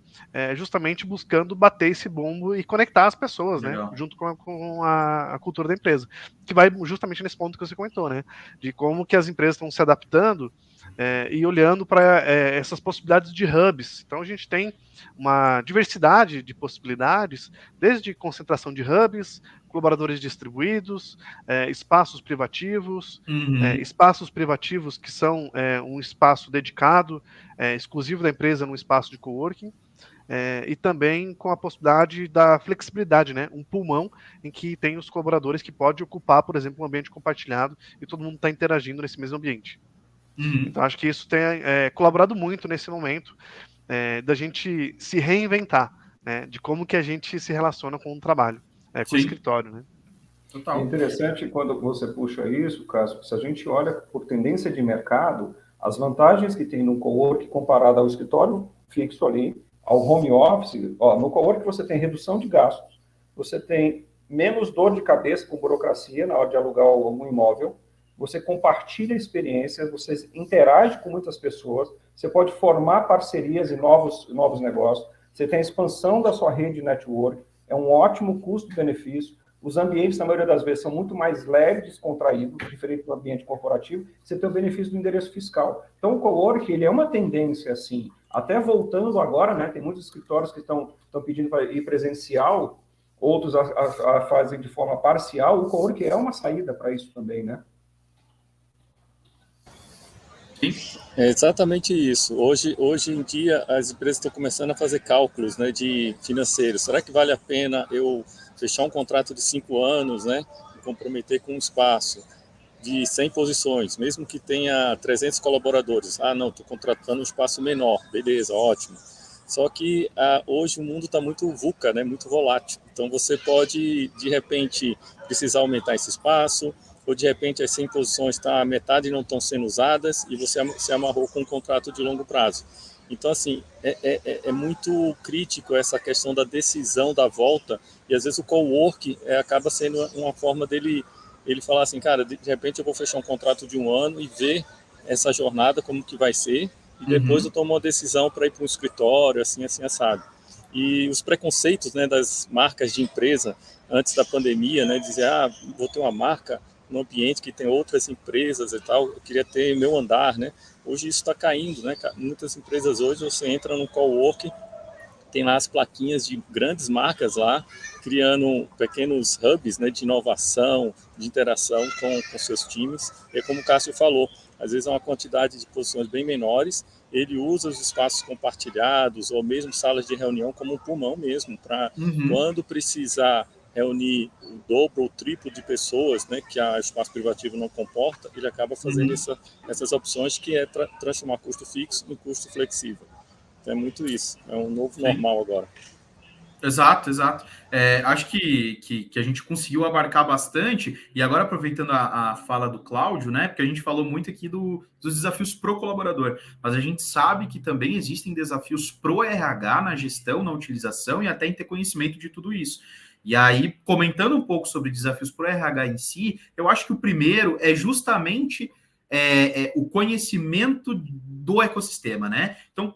justamente buscando bater esse bombo e conectar as pessoas, né, junto com a cultura da empresa, que vai justamente nesse ponto que você comentou, né, de como que as empresas estão se adaptando e olhando para essas possibilidades de hubs. Então a gente tem uma diversidade de possibilidades, desde concentração de hubs, colaboradores distribuídos, espaços privativos, espaços privativos que são um espaço dedicado, exclusivo da empresa num espaço de coworking, e também com a possibilidade da flexibilidade, né? Um pulmão em que tem os colaboradores que pode ocupar, por exemplo, um ambiente compartilhado e todo mundo está interagindo nesse mesmo ambiente. Então, acho que isso tem colaborado muito nesse momento da gente se reinventar, né? De como que a gente se relaciona com o trabalho. Com o escritório, né? Total. É interessante quando você puxa isso, Cássio, se a gente olha por tendência de mercado, as vantagens que tem no coworking comparado ao escritório fixo ali, ao home office, no coworking você tem redução de gastos, você tem menos dor de cabeça com burocracia na hora de alugar algum imóvel, você compartilha experiências, você interage com muitas pessoas, você pode formar parcerias e novos negócios, você tem a expansão da sua rede de network, é um ótimo custo-benefício. Os ambientes, na maioria das vezes, são muito mais leves, descontraídos, diferente do ambiente corporativo. Você tem o benefício do endereço fiscal. Então, o coworking, ele é uma tendência, assim, até voltando agora, né? Tem muitos escritórios que estão pedindo para ir presencial. outros a fazem de forma parcial. O coworking é uma saída para isso também, né? É exatamente isso. Hoje em dia, as empresas estão começando a fazer cálculos, né, de financeiros. Será que vale a pena eu fechar um contrato de 5 anos, né, me comprometer com um espaço de 100 posições, mesmo que tenha 300 colaboradores? Ah, não, estou contratando um espaço menor. Beleza, ótimo. Só que hoje o mundo está muito VUCA, né, muito volátil. Então você pode, de repente, precisar aumentar esse espaço, ou de repente as 100 posições metade não estão sendo usadas e você se amarrou com um contrato de longo prazo. Então, assim, é muito crítico essa questão da decisão da volta, e às vezes o cowork acaba sendo uma forma dele ele falar assim, cara, de repente eu vou fechar um contrato de 1 ano e ver essa jornada como que vai ser, e depois eu tomo uma decisão para ir para um escritório, assim, assado. E os preconceitos, né, das marcas de empresa antes da pandemia, né, dizer, vou ter uma marca no ambiente que tem outras empresas e tal, eu queria ter meu andar, né? Hoje isso está caindo, né? Muitas empresas hoje, você entra no coworking, tem lá as plaquinhas de grandes marcas lá, criando pequenos hubs, né, de inovação, de interação com seus times. E como o Cássio falou, às vezes é uma quantidade de posições bem menores, ele usa os espaços compartilhados ou mesmo salas de reunião como um pulmão mesmo, para quando precisar reunir o dobro ou triplo de pessoas, né, que o espaço privativo não comporta, ele acaba fazendo essas opções, que é transformar custo fixo em custo flexível. Então é muito isso, é um novo normal agora. Exato. Acho que a gente conseguiu abarcar bastante, e agora aproveitando a fala do Cláudio, né? Porque a gente falou muito aqui dos desafios pro colaborador, mas a gente sabe que também existem desafios pro RH na gestão, na utilização e até em ter conhecimento de tudo isso. E aí, comentando um pouco sobre desafios pro RH em si, eu acho que o primeiro é justamente o conhecimento do ecossistema, né? Então,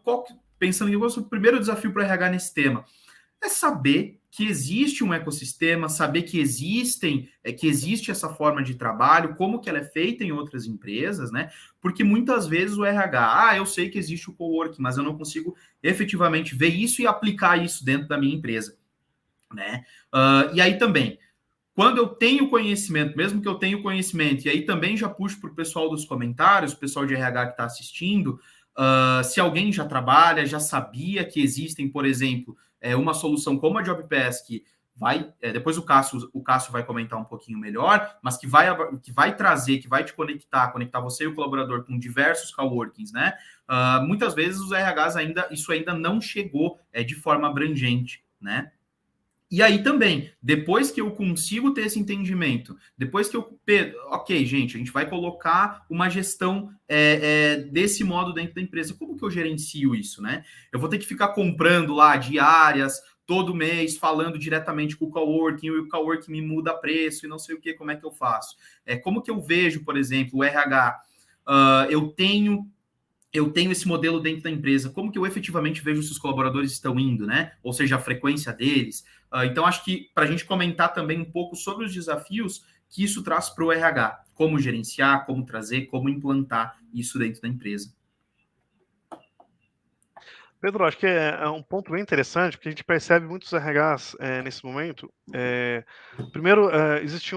pensando em o primeiro desafio para o RH nesse tema é saber que existe um ecossistema, saber que existe essa forma de trabalho, como que ela é feita em outras empresas, né? Porque muitas vezes o RH, eu sei que existe o coworking, mas eu não consigo efetivamente ver isso e aplicar isso dentro da minha empresa, né? E aí também, quando eu tenho conhecimento, mesmo que eu tenha conhecimento, e aí também já puxo para o pessoal dos comentários, o pessoal de RH que está assistindo, se alguém já trabalha, já sabia que existem, por exemplo, uma solução como a JobPass, que vai, depois o Cássio vai comentar um pouquinho melhor, mas que vai trazer, que vai te conectar você e o colaborador com diversos coworkings, né? Muitas vezes os RHs isso ainda não chegou de forma abrangente, né? E aí também, depois que eu consigo ter esse entendimento, depois que ok, gente, a gente vai colocar uma gestão desse modo dentro da empresa, como que eu gerencio isso, né? Eu vou ter que ficar comprando lá diárias, todo mês, falando diretamente com o coworking, e o coworking me muda preço e não sei o que, como é que eu faço? Como que eu vejo, por exemplo, o RH, eu tenho esse modelo dentro da empresa, como que eu efetivamente vejo se os colaboradores estão indo, né? Ou seja, a frequência deles. Então, acho que para a gente comentar também um pouco sobre os desafios que isso traz para o RH, como gerenciar, como trazer, como implantar isso dentro da empresa. Pedro, acho que é um ponto bem interessante, porque a gente percebe muitos RHs nesse momento. Primeiro, existe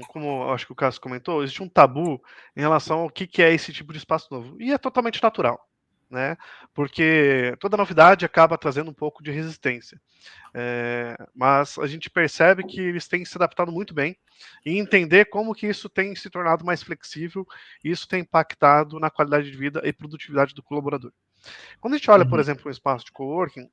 como acho que o Cássio comentou, existe um tabu em relação ao que é esse tipo de espaço novo. E é totalmente natural, né? Porque toda novidade acaba trazendo um pouco de resistência. Mas a gente percebe que eles têm se adaptado muito bem e entender como que isso tem se tornado mais flexível e isso tem impactado na qualidade de vida e produtividade do colaborador. Quando a gente olha, por exemplo, um espaço de coworking,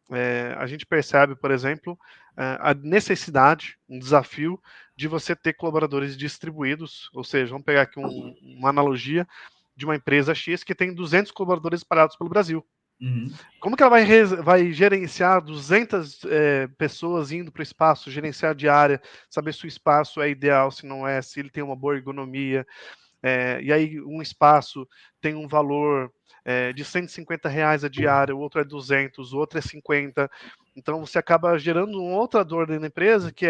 a gente percebe, por exemplo, a necessidade, um desafio de você ter colaboradores distribuídos, ou seja, vamos pegar aqui uma analogia de uma empresa X que tem 200 colaboradores espalhados pelo Brasil. Como que ela vai gerenciar 200 pessoas indo para o espaço, gerenciar a diária, saber se o espaço é ideal, se não é, se ele tem uma boa ergonomia, e aí um espaço tem um valor de R$150 a diária, o outro é 200, o outro é 50. Então você acaba gerando uma outra dor dentro da empresa que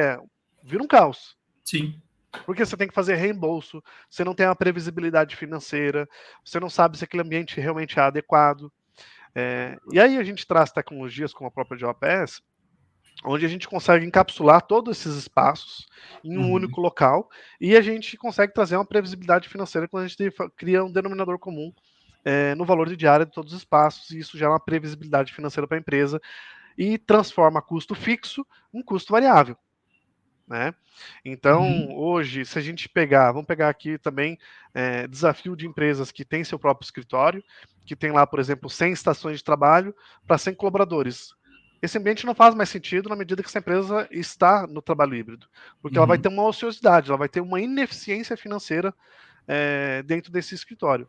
vira um caos. Sim. Porque você tem que fazer reembolso, você não tem uma previsibilidade financeira, você não sabe se aquele ambiente realmente é adequado. E aí a gente traz tecnologias como a própria JobPass, onde a gente consegue encapsular todos esses espaços em um único local e a gente consegue trazer uma previsibilidade financeira quando a gente cria um denominador comum no valor de diária de todos os espaços, e isso gera uma previsibilidade financeira para a empresa e transforma custo fixo em custo variável. Né? Então, hoje, se a gente vamos pegar aqui também desafio de empresas que têm seu próprio escritório, que tem lá, por exemplo, 100 estações de trabalho para 100 colaboradores. Esse ambiente não faz mais sentido na medida que essa empresa está no trabalho híbrido, porque ela vai ter uma ociosidade, ela vai ter uma ineficiência financeira dentro desse escritório.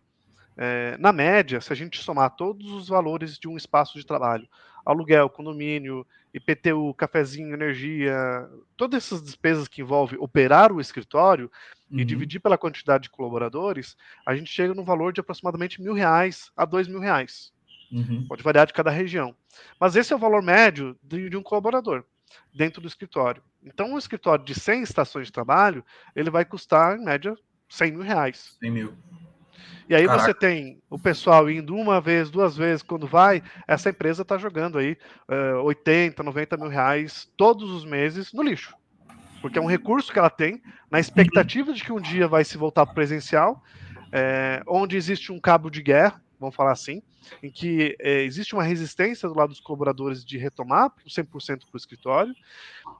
Na média, se a gente somar todos os valores de um espaço de trabalho, aluguel, condomínio, IPTU, cafezinho, energia, todas essas despesas que envolvem operar o escritório e dividir pela quantidade de colaboradores, a gente chega no valor de aproximadamente R$1.000 a R$2.000. Pode variar de cada região. Mas esse é o valor médio de um colaborador dentro do escritório. Então, um escritório de 100 estações de trabalho, ele vai custar, em média, R$100.000. 100 mil. E aí você tem o pessoal indo uma vez, 2 vezes, quando vai, essa empresa está jogando aí 80, 90 mil reais todos os meses no lixo. Porque é um recurso que ela tem, na expectativa de que um dia vai se voltar para o presencial, onde existe um cabo de guerra, vamos falar assim, em que existe uma resistência do lado dos colaboradores de retomar 100% para o escritório,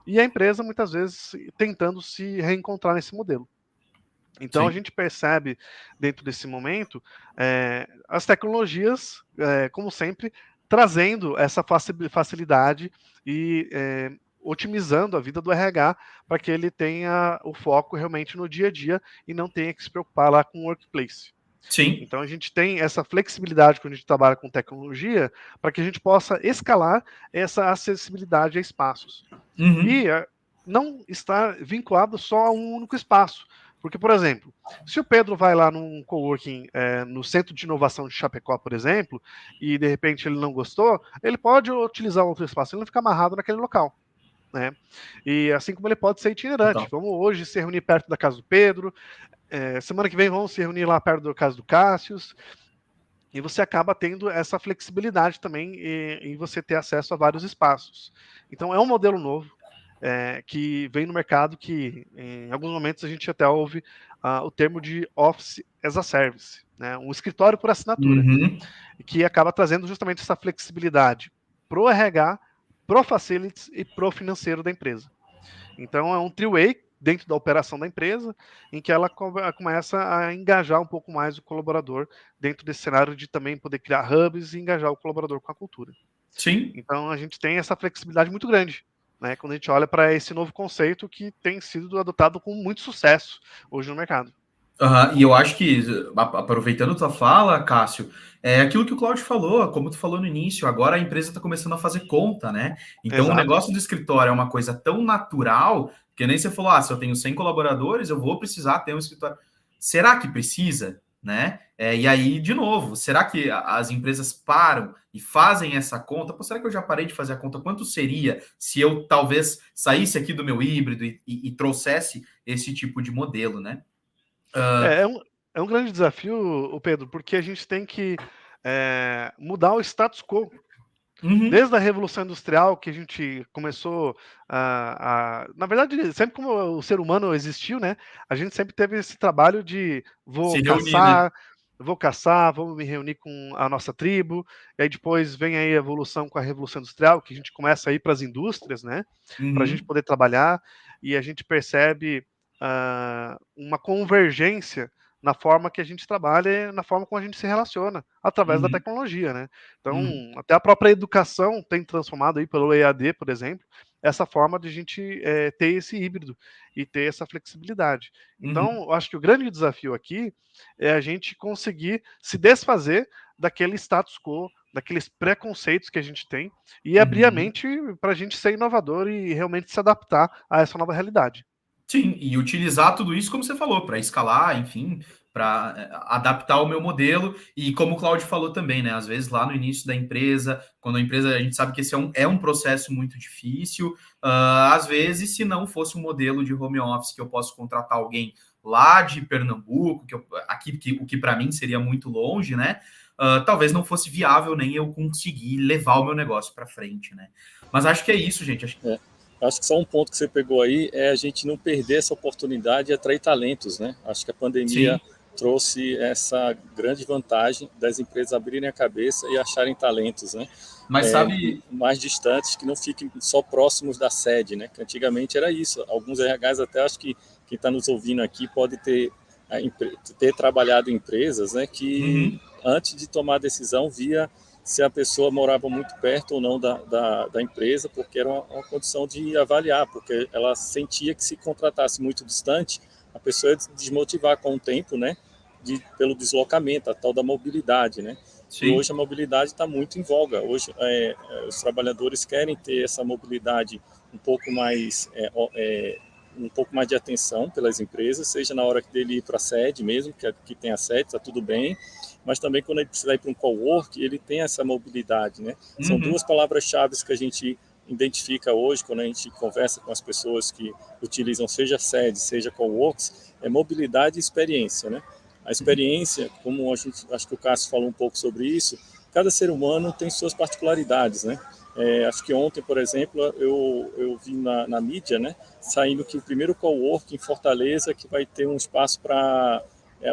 e a empresa, muitas vezes, tentando se reencontrar nesse modelo. Então, sim, a gente percebe, dentro desse momento, as tecnologias, como sempre, trazendo essa facilidade e otimizando a vida do RH para que ele tenha o foco realmente no dia a dia e não tenha que se preocupar lá com o workplace. Sim. Então, a gente tem essa flexibilidade quando a gente trabalha com tecnologia para que a gente possa escalar essa acessibilidade a espaços. E não estar vinculado só a um único espaço. Porque, por exemplo, se o Pedro vai lá num coworking no Centro de Inovação de Chapecó, por exemplo, e de repente ele não gostou, ele pode utilizar outro espaço, ele não fica amarrado naquele local. Né? E assim como ele pode ser itinerante. Vamos hoje se reunir perto da casa do Pedro, semana que vem vamos se reunir lá perto da casa do Cássius, e você acaba tendo essa flexibilidade também em você ter acesso a vários espaços. Então é um modelo novo, que vem no mercado, que em alguns momentos a gente até ouve o termo de Office as a Service, né? Um escritório por assinatura, que acaba trazendo justamente essa flexibilidade para o RH, pro Facilities e pro financeiro da empresa. Então é um three-way dentro da operação da empresa, em que ela começa a engajar um pouco mais o colaborador dentro desse cenário de também poder criar hubs e engajar o colaborador com a cultura. Sim. Então a gente tem essa flexibilidade muito grande, né, quando a gente olha para esse novo conceito que tem sido adotado com muito sucesso hoje no mercado. E eu acho que, aproveitando tua fala, Cássio, é aquilo que o Cláudio falou, como tu falou no início, agora a empresa está começando a fazer conta, né? Então, exato, o negócio do escritório é uma coisa tão natural, que nem você falou, se eu tenho 100 colaboradores, eu vou precisar ter um escritório. Será que precisa? Né? E aí, de novo, será que as empresas param e fazem essa conta? Pô, será que eu já parei de fazer a conta? Quanto seria se eu talvez saísse aqui do meu híbrido e trouxesse esse tipo de modelo, né? É um grande desafio, Pedro, porque a gente tem que mudar o status quo. Desde a Revolução Industrial, que a gente começou na verdade, sempre como o ser humano existiu, né? A gente sempre teve esse trabalho de vou caçar, vou me reunir com a nossa tribo, e aí depois vem aí a evolução com a Revolução Industrial, que a gente começa a ir para as indústrias, né? Para a gente poder trabalhar, e a gente percebe uma convergência na forma que a gente trabalha e na forma como a gente se relaciona, através da tecnologia, né? Então, até a própria educação tem transformado aí pelo EAD, por exemplo, essa forma de a gente ter esse híbrido e ter essa flexibilidade. Então, eu acho que o grande desafio aqui é a gente conseguir se desfazer daquele status quo, daqueles preconceitos que a gente tem e abrir a mente para a gente ser inovador e realmente se adaptar a essa nova realidade. Sim, e utilizar tudo isso, como você falou, para escalar, enfim, para adaptar o meu modelo. E como o Cláudio falou também, né? Às vezes lá no início da empresa, quando a empresa, a gente sabe que esse é um processo muito difícil. Às vezes, se não fosse um modelo de home office que eu posso contratar alguém lá de Pernambuco, aqui, o que para mim seria muito longe, né? Talvez não fosse viável nem eu conseguir levar o meu negócio para frente, né? Mas acho que é isso, gente. Acho que só um ponto que você pegou aí é a gente não perder essa oportunidade de atrair talentos, né? Acho que a pandemia trouxe essa grande vantagem das empresas abrirem a cabeça e acharem talentos, né? Mas sabe... mais distantes, que não fiquem só próximos da sede, né? Que antigamente era isso. Alguns RHs até acho que quem está nos ouvindo aqui pode ter trabalhado em empresas, né? Que antes de tomar a decisão via se a pessoa morava muito perto ou não da empresa, porque era uma condição de avaliar, porque ela sentia que se contratasse muito distante, a pessoa ia desmotivar com o tempo, né? Pelo deslocamento, a tal da mobilidade, né? Sim. E hoje a mobilidade está muito em voga. Hoje os trabalhadores querem ter essa mobilidade um pouco mais de atenção pelas empresas, seja na hora dele ir para a sede mesmo, que tem a sede, está tudo bem, mas também quando ele precisa ir para um cowork, ele tem essa mobilidade, né? São duas palavras-chave que a gente identifica hoje, quando a gente conversa com as pessoas que utilizam seja sede, seja coworks, é mobilidade e experiência, né? A experiência, como acho que o Cássio falou um pouco sobre isso, cada ser humano tem suas particularidades, né? Acho que ontem, por exemplo, eu vi na mídia, né, saindo que o primeiro cowork em Fortaleza que vai ter um espaço para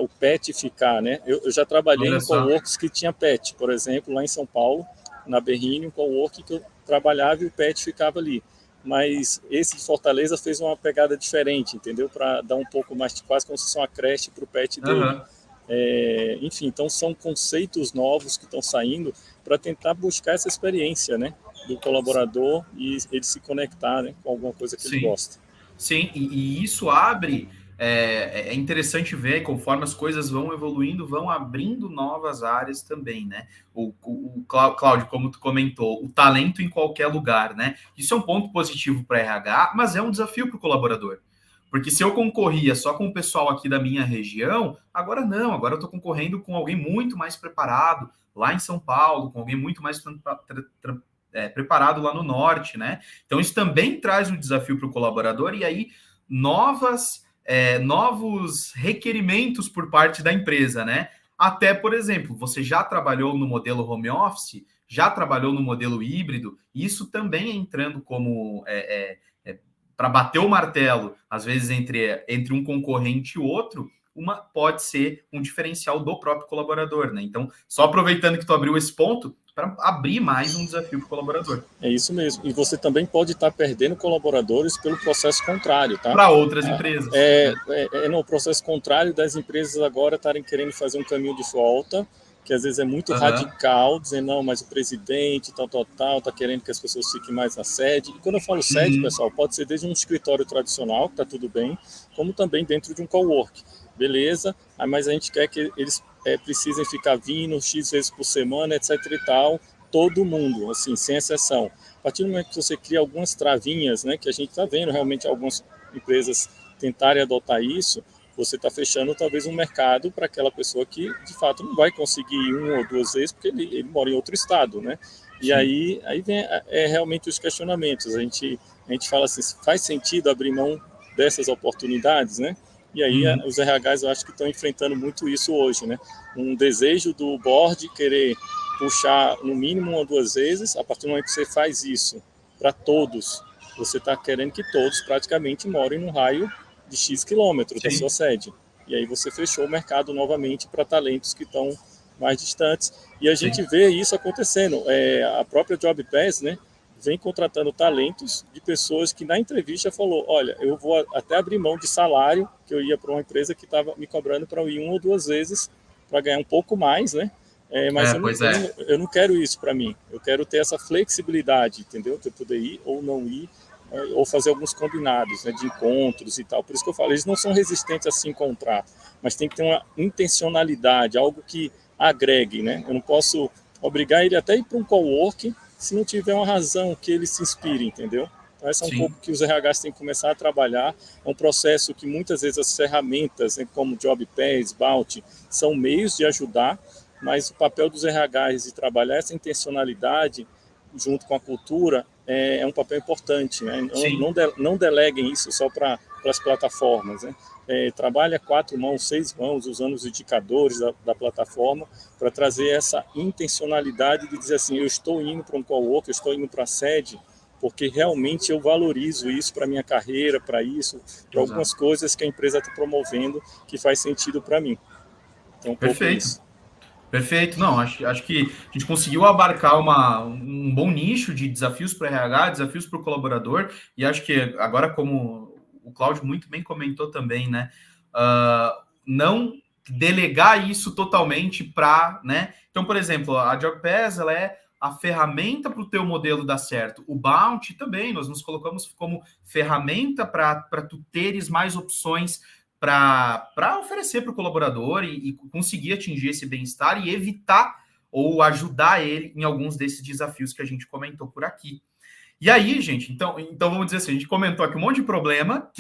o pet ficar, né? Eu já trabalhei em coworks que tinha pet, por exemplo, lá em São Paulo, na Berrini, um cowork que eu trabalhava e o pet ficava ali. Mas esse de Fortaleza fez uma pegada diferente, entendeu? Para dar um pouco mais, quase como se fosse uma creche para o pet dele. Enfim, então são conceitos novos que estão saindo para tentar buscar essa experiência, né, do colaborador e ele se conectar, né, com alguma coisa que ele gosta. Sim, e isso abre... É interessante ver, conforme as coisas vão evoluindo, vão abrindo novas áreas também, né? O Cláudio, como tu comentou, o talento em qualquer lugar, né? Isso é um ponto positivo para RH, mas é um desafio para o colaborador. Porque se eu concorria só com o pessoal aqui da minha região, agora não, agora eu estou concorrendo com alguém muito mais preparado lá em São Paulo, com alguém muito mais preparado lá no norte, né? Então isso também traz um desafio para o colaborador e aí novos requerimentos por parte da empresa, né? Até, por exemplo, você já trabalhou no modelo home office, já trabalhou no modelo híbrido, isso também é entrando como para bater o martelo, às vezes entre um concorrente e outro, pode ser um diferencial do próprio colaborador, né? Então, só aproveitando que tu abriu esse ponto, para abrir mais um desafio para o colaborador. É isso mesmo. E você também pode estar perdendo colaboradores pelo processo contrário, tá? Para outras empresas. O processo contrário das empresas agora estarem querendo fazer um caminho de volta, que às vezes é muito radical, dizendo, não, mas o presidente, tal, está querendo que as pessoas fiquem mais na sede. E quando eu falo sede, pessoal, pode ser desde um escritório tradicional, que está tudo bem, como também dentro de um cowork. Beleza, mas a gente quer que eles precisem ficar vindo X vezes por semana, etc e tal, todo mundo, assim, sem exceção. A partir do momento que você cria algumas travinhas, né, que a gente está vendo realmente algumas empresas tentarem adotar isso, você está fechando talvez um mercado para aquela pessoa que, de fato, não vai conseguir ir 1 ou 2 vezes porque ele mora em outro estado, né? E aí vem realmente os questionamentos. A gente fala assim, faz sentido abrir mão dessas oportunidades, né? E aí os RHs eu acho que estão enfrentando muito isso hoje, né? Um desejo do board querer puxar no mínimo 1 ou 2 vezes, a partir do momento que você faz isso para todos, você está querendo que todos praticamente morem num raio de X quilômetros da sua sede. E aí você fechou o mercado novamente para talentos que estão mais distantes. E a gente vê isso acontecendo. A própria JobPass, né, vem contratando talentos de pessoas que na entrevista falou, olha, eu vou até abrir mão de salário, que eu ia para uma empresa que estava me cobrando para eu ir 1 ou 2 vezes para ganhar um pouco mais, né? Mas eu não quero isso para mim. Eu quero ter essa flexibilidade, entendeu? De eu poder ir ou não ir, ou fazer alguns combinados, né, de encontros e tal. Por isso que eu falo, eles não são resistentes a se encontrar, mas tem que ter uma intencionalidade, algo que agregue, né? Eu não posso obrigar ele até a ir para um coworking se não tiver uma razão que ele se inspire, entendeu? Então, essa é um pouco que os RHs têm que começar a trabalhar. É um processo que muitas vezes as ferramentas, né, como JobPass, Bounty, são meios de ajudar, mas o papel dos RHs de trabalhar essa intencionalidade junto com a cultura é um papel importante, né? Não deleguem isso só para as plataformas, né? Trabalha 4 mãos, 6 mãos, usando os indicadores da plataforma para trazer essa intencionalidade de dizer assim, eu estou indo para um cowork, eu estou indo para a sede, porque realmente eu valorizo isso para a minha carreira, para isso, para algumas coisas que a empresa está promovendo que faz sentido para mim. Então, um pouco isso. Perfeito. Não, acho que a gente conseguiu abarcar um bom nicho de desafios para o RH, desafios para o colaborador, e acho que agora, como o Cláudio muito bem comentou também, né? Não delegar isso totalmente para, né? Então, por exemplo, a JobPass, ela é a ferramenta para o teu modelo dar certo. O Bounty também, nós nos colocamos como ferramenta para tu teres mais opções para oferecer para o colaborador e conseguir atingir esse bem-estar e evitar ou ajudar ele em alguns desses desafios que a gente comentou por aqui. E aí, gente, então vamos dizer assim, a gente comentou aqui um monte de problema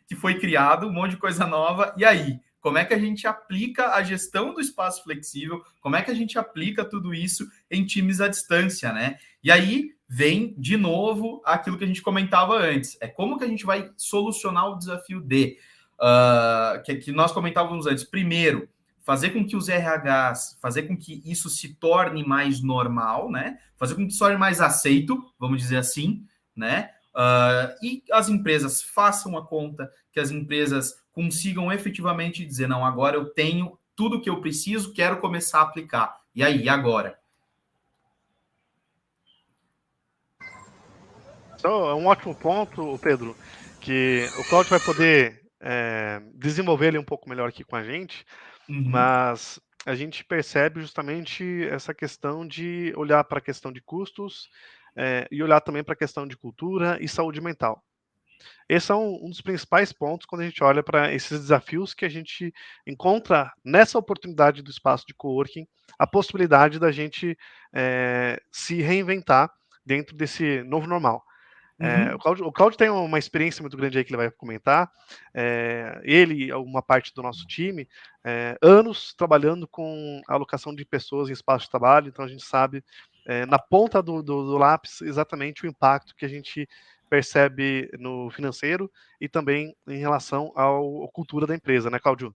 que foi criado, um monte de coisa nova, e aí? Como é que a gente aplica a gestão do espaço flexível? Como é que a gente aplica tudo isso em times à distância, né? E aí vem, de novo, aquilo que a gente comentava antes. É como que a gente vai solucionar o desafio que nós comentávamos antes. Primeiro, fazer com que os RHs, fazer com que isso se torne mais normal, né? Fazer com que se torne mais aceito, vamos dizer assim, né? E as empresas façam a conta, que as empresas consigam efetivamente dizer, não, agora eu tenho tudo que eu preciso, quero começar a aplicar. E aí, agora? Então, é um ótimo ponto, Pedro, que o Cláudio vai poder desenvolver ele um pouco melhor aqui com a gente, mas a gente percebe justamente essa questão de olhar para a questão de custos e olhar também para a questão de cultura e saúde mental. Esse é um dos principais pontos quando a gente olha para esses desafios que a gente encontra nessa oportunidade do espaço de coworking, a possibilidade da gente se reinventar dentro desse novo normal. O Cláudio tem uma experiência muito grande aí que ele vai comentar. Ele, uma parte do nosso time, anos trabalhando com a alocação de pessoas em espaço de trabalho, então a gente sabe, na ponta do lápis, exatamente o impacto que a gente percebe no financeiro e também em relação à cultura da empresa, né, Cláudio?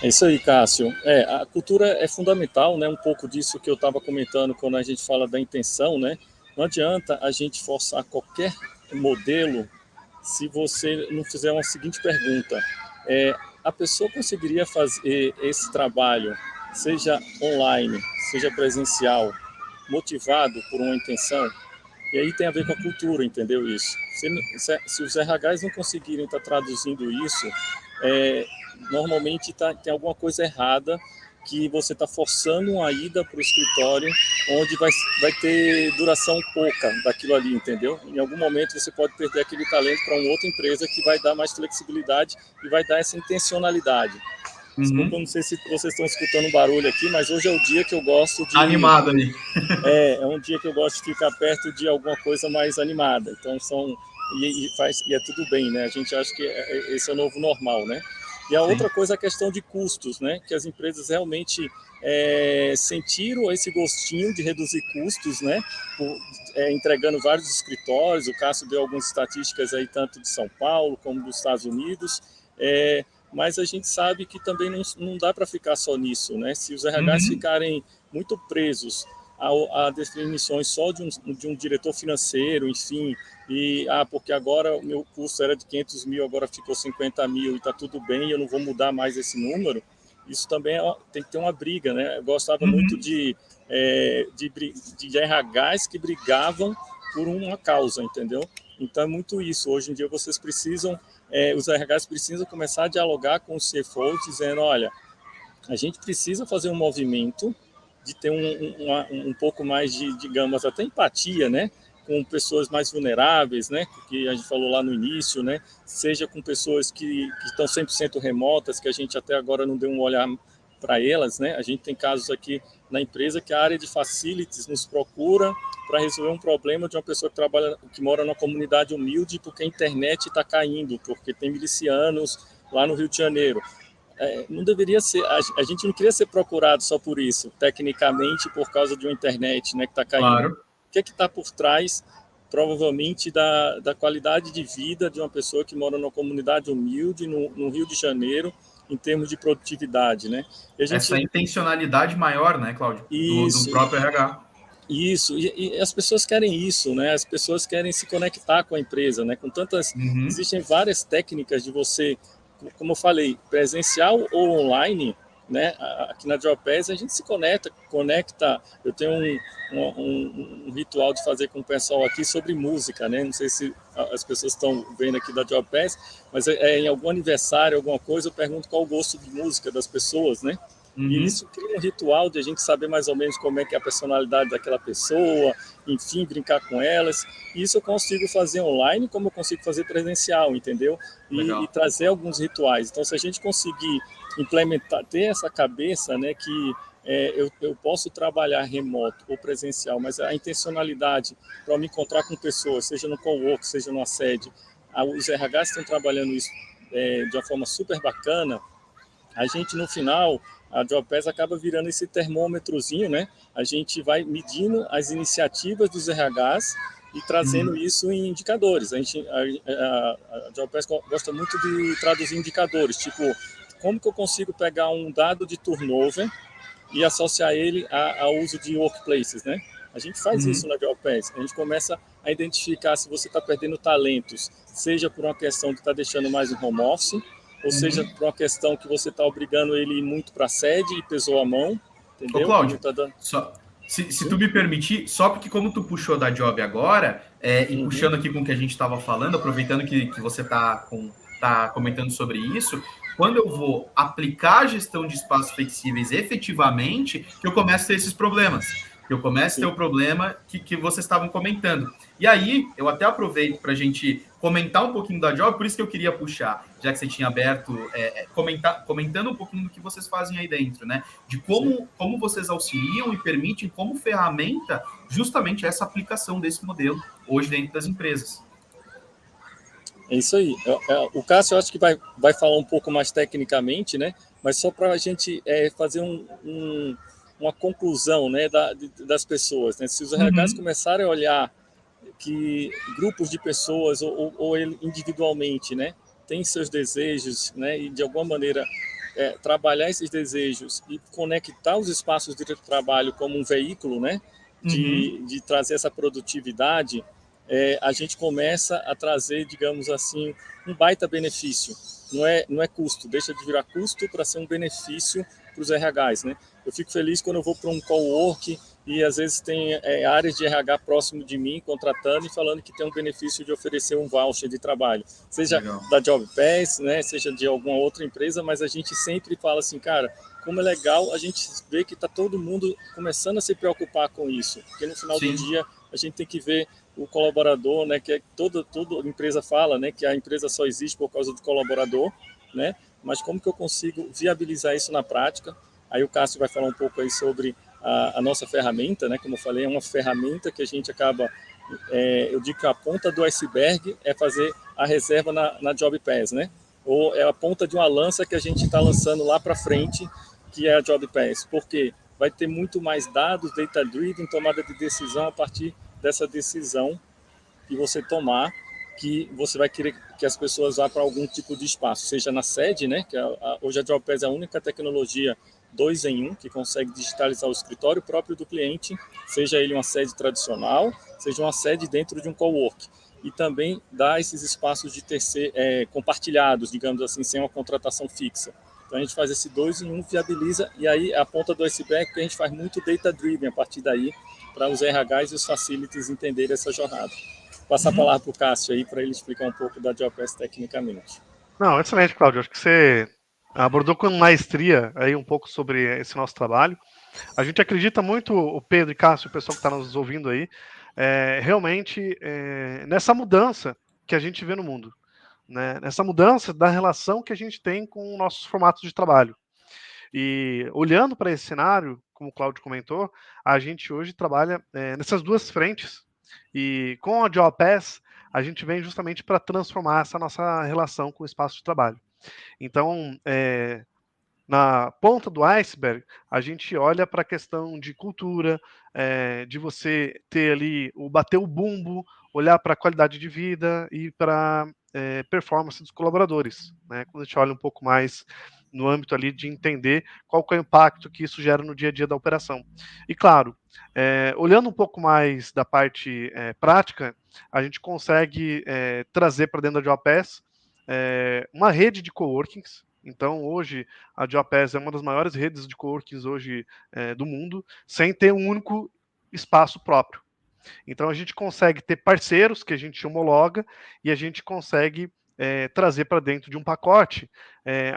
É isso aí, Cássio. A cultura é fundamental, né? Um pouco disso que eu estava comentando quando a gente fala da intenção, né? Não adianta a gente forçar qualquer modelo se você não fizer uma seguinte pergunta. A pessoa conseguiria fazer esse trabalho, seja online, seja presencial, motivado por uma intenção? E aí tem a ver com a cultura, entendeu isso? Se os RHs não conseguirem estar traduzindo isso, normalmente tem alguma coisa errada, que você está forçando uma ida para o escritório, onde vai ter duração pouca daquilo ali, entendeu? Em algum momento você pode perder aquele talento para uma outra empresa que vai dar mais flexibilidade e vai dar essa intencionalidade. Desculpa, eu não sei se vocês estão escutando um barulho aqui, mas hoje é o dia que eu gosto de... Animado ali. É um dia que eu gosto de ficar perto de alguma coisa mais animada. Então, e é tudo bem, né? A gente acha que esse é o novo normal, né? E a outra coisa é a questão de custos, né? Que as empresas realmente sentiram esse gostinho de reduzir custos, né? Entregando vários escritórios. O Cássio deu algumas estatísticas aí, tanto de São Paulo como dos Estados Unidos. Mas a gente sabe que também não dá para ficar só nisso, né? Se os RHs ficarem muito presos a definições só de um diretor financeiro, enfim, porque agora o meu custo era de 500 mil, agora ficou 50 mil e está tudo bem, eu não vou mudar mais esse número, isso também tem que ter uma briga, né? Eu gostava muito de RHs que brigavam por uma causa, entendeu? Então é muito isso, hoje em dia vocês precisam, os RHs precisam começar a dialogar com os CFOs, dizendo, olha, a gente precisa fazer um movimento de ter um pouco mais de, digamos, até empatia, né? Com pessoas mais vulneráveis, né? Que a gente falou lá no início, né? Seja com pessoas que estão 100% remotas, que a gente até agora não deu um olhar para elas, né? A gente tem casos aqui na empresa que a área de facilities nos procura para resolver um problema de uma pessoa que mora numa comunidade humilde porque a internet está caindo, porque tem milicianos lá no Rio de Janeiro. Não deveria ser, a gente não queria ser procurado só por isso, tecnicamente, por causa de uma internet, né, que está caindo. Claro. O que é que está por trás provavelmente da qualidade de vida de uma pessoa que mora numa comunidade humilde no Rio de Janeiro, em termos de produtividade, né? E a gente... Essa intencionalidade maior, né, Cláudio, do Isso, próprio RH. isso, e as pessoas querem isso, né? As pessoas querem se conectar com a empresa, né? Com tantas, existem várias técnicas de você, como eu falei, presencial ou online, né? Aqui na JobPass a gente se conecta. Eu tenho um ritual de fazer com o pessoal aqui sobre música, né? Não sei se as pessoas estão vendo aqui da JobPass, mas em algum aniversário, alguma coisa, eu pergunto qual o gosto de música das pessoas, né? E isso cria um ritual de a gente saber mais ou menos como é que é a personalidade daquela pessoa, enfim, brincar com elas. E isso eu consigo fazer online, como eu consigo fazer presencial, entendeu? E trazer alguns rituais. Então, se a gente conseguir implementar, ter essa cabeça, né, que eu posso trabalhar remoto ou presencial, mas a intencionalidade para me encontrar com pessoas, seja no cowork, seja numa sede, os RHs estão trabalhando isso de uma forma super bacana. A gente, no final, a JobPass acaba virando esse termômetrozinho, né? A gente vai medindo as iniciativas dos RHs e trazendo isso em indicadores. A JobPass gosta muito de traduzir indicadores, tipo, como que eu consigo pegar um dado de turnover e associar ele ao uso de workplaces, né? A gente faz isso na JobPass. A gente começa a identificar se você está perdendo talentos, seja por uma questão que está deixando mais em home office, ou seja, por uma questão que você está obrigando ele muito para a sede e pesou a mão, entendeu? Ô, Cláudio, se tu me permitir, só porque como tu puxou da Job agora, e puxando aqui com o que a gente estava falando, aproveitando que você está comentando sobre isso, quando eu vou aplicar a gestão de espaços flexíveis efetivamente, que eu começo a ter esses problemas. Que eu começo a ter o problema que vocês estavam comentando. E aí, eu até aproveito para a gente comentar um pouquinho da Job, por isso que eu queria puxar, já que você tinha aberto, comentando um pouquinho do que vocês fazem aí dentro, né? De como vocês auxiliam e permitem, como ferramenta, justamente essa aplicação desse modelo hoje dentro das empresas. É isso aí. O Cássio, eu acho que vai falar um pouco mais tecnicamente, né? Mas só para a gente fazer uma conclusão, né, das pessoas, né? Se os RHs começarem a olhar que grupos de pessoas ou individualmente, né, têm seus desejos, né, e de alguma maneira trabalhar esses desejos e conectar os espaços de trabalho como um veículo, né, de trazer essa produtividade, a gente começa a trazer, digamos assim, um baita benefício. Não é custo, deixa de virar custo para ser um benefício para os RHs, né? Eu fico feliz quando eu vou para um cowork e às vezes tem áreas de RH próximo de mim contratando e falando que tem um benefício de oferecer um voucher de trabalho, seja da JobPass, né, seja de alguma outra empresa, mas a gente sempre fala assim, cara, como é legal a gente ver que está todo mundo começando a se preocupar com isso, porque no final do dia a gente tem que ver o colaborador, né, que toda empresa fala, né, que a empresa só existe por causa do colaborador, né, mas como que eu consigo viabilizar isso na prática? Aí o Cássio vai falar um pouco aí sobre a nossa ferramenta, né? Como eu falei, é uma ferramenta que a gente acaba, eu digo que a ponta do iceberg é fazer a reserva na JobPass, né? Ou é a ponta de uma lança que a gente está lançando lá para frente, que é a JobPass. Por quê? Vai ter muito mais dados, data-driven, tomada de decisão a partir dessa decisão que você tomar, que você vai querer que as pessoas vá para algum tipo de espaço, seja na sede, né? Que hoje a JobPass é a única tecnologia 2 em 1 que consegue digitalizar o escritório próprio do cliente, seja ele uma sede tradicional, seja uma sede dentro de um cowork. E também dá esses espaços de compartilhados, digamos assim, sem uma contratação fixa. Então a gente faz esse 2 em 1, viabiliza, e aí a ponta do iceberg, que a gente faz muito data-driven a partir daí, para os RHs e os facilities entenderem essa jornada. Passar a palavra para o Cássio aí, para ele explicar um pouco da JobPass tecnicamente. Não, excelente, Cláudio. Acho que você abordou com maestria aí um pouco sobre esse nosso trabalho. A gente acredita muito, o Pedro e Cássio, o pessoal que está nos ouvindo aí, realmente nessa mudança que a gente vê no mundo, né? Nessa mudança da relação que a gente tem com nossos formatos de trabalho. E olhando para esse cenário, como o Cláudio comentou, a gente hoje trabalha nessas duas frentes. E com a JobPass, a gente vem justamente para transformar essa nossa relação com o espaço de trabalho. Então, na ponta do iceberg, a gente olha para a questão de cultura, de você ter ali bater o bumbo, olhar para a qualidade de vida e para performance dos colaboradores, né? Quando a gente olha um pouco mais no âmbito ali de entender qual que é o impacto que isso gera no dia a dia da operação. E claro, olhando um pouco mais da parte prática, a gente consegue trazer para dentro da JobPass uma rede de coworkings. Então, hoje, a JobPass é uma das maiores redes de coworkings hoje do mundo, sem ter um único espaço próprio. Então, a gente consegue ter parceiros que a gente homologa e a gente consegue trazer para dentro de um pacote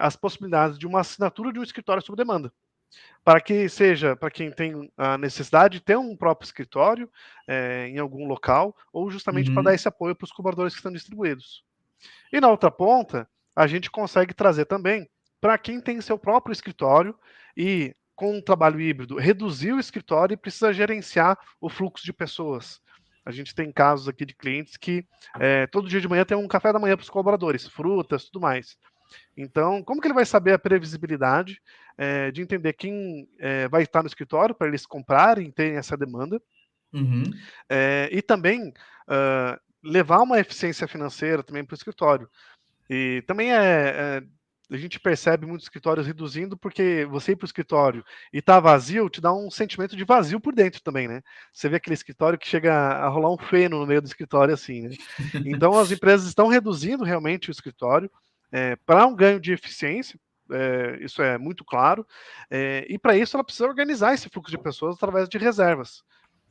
as possibilidades de uma assinatura de um escritório sob demanda, para que seja para quem tem a necessidade de ter um próprio escritório em algum local, ou justamente para dar esse apoio para os colaboradores que estão distribuídos. E na outra ponta, a gente consegue trazer também para quem tem seu próprio escritório e, com um trabalho híbrido, reduzir o escritório e precisa gerenciar o fluxo de pessoas. A gente tem casos aqui de clientes que todo dia de manhã tem um café da manhã para os colaboradores, frutas, tudo mais. Então, como que ele vai saber a previsibilidade de entender quem vai estar no escritório para eles comprarem, terem essa demanda, e também levar uma eficiência financeira também para o escritório. E também a gente percebe muitos escritórios reduzindo, porque você ir para o escritório e tá vazio, te dá um sentimento de vazio por dentro também, né? Você vê aquele escritório que chega a rolar um feno no meio do escritório, assim, né? Então, as empresas estão reduzindo realmente o escritório para um ganho de eficiência, isso é muito claro, e para isso ela precisa organizar esse fluxo de pessoas através de reservas.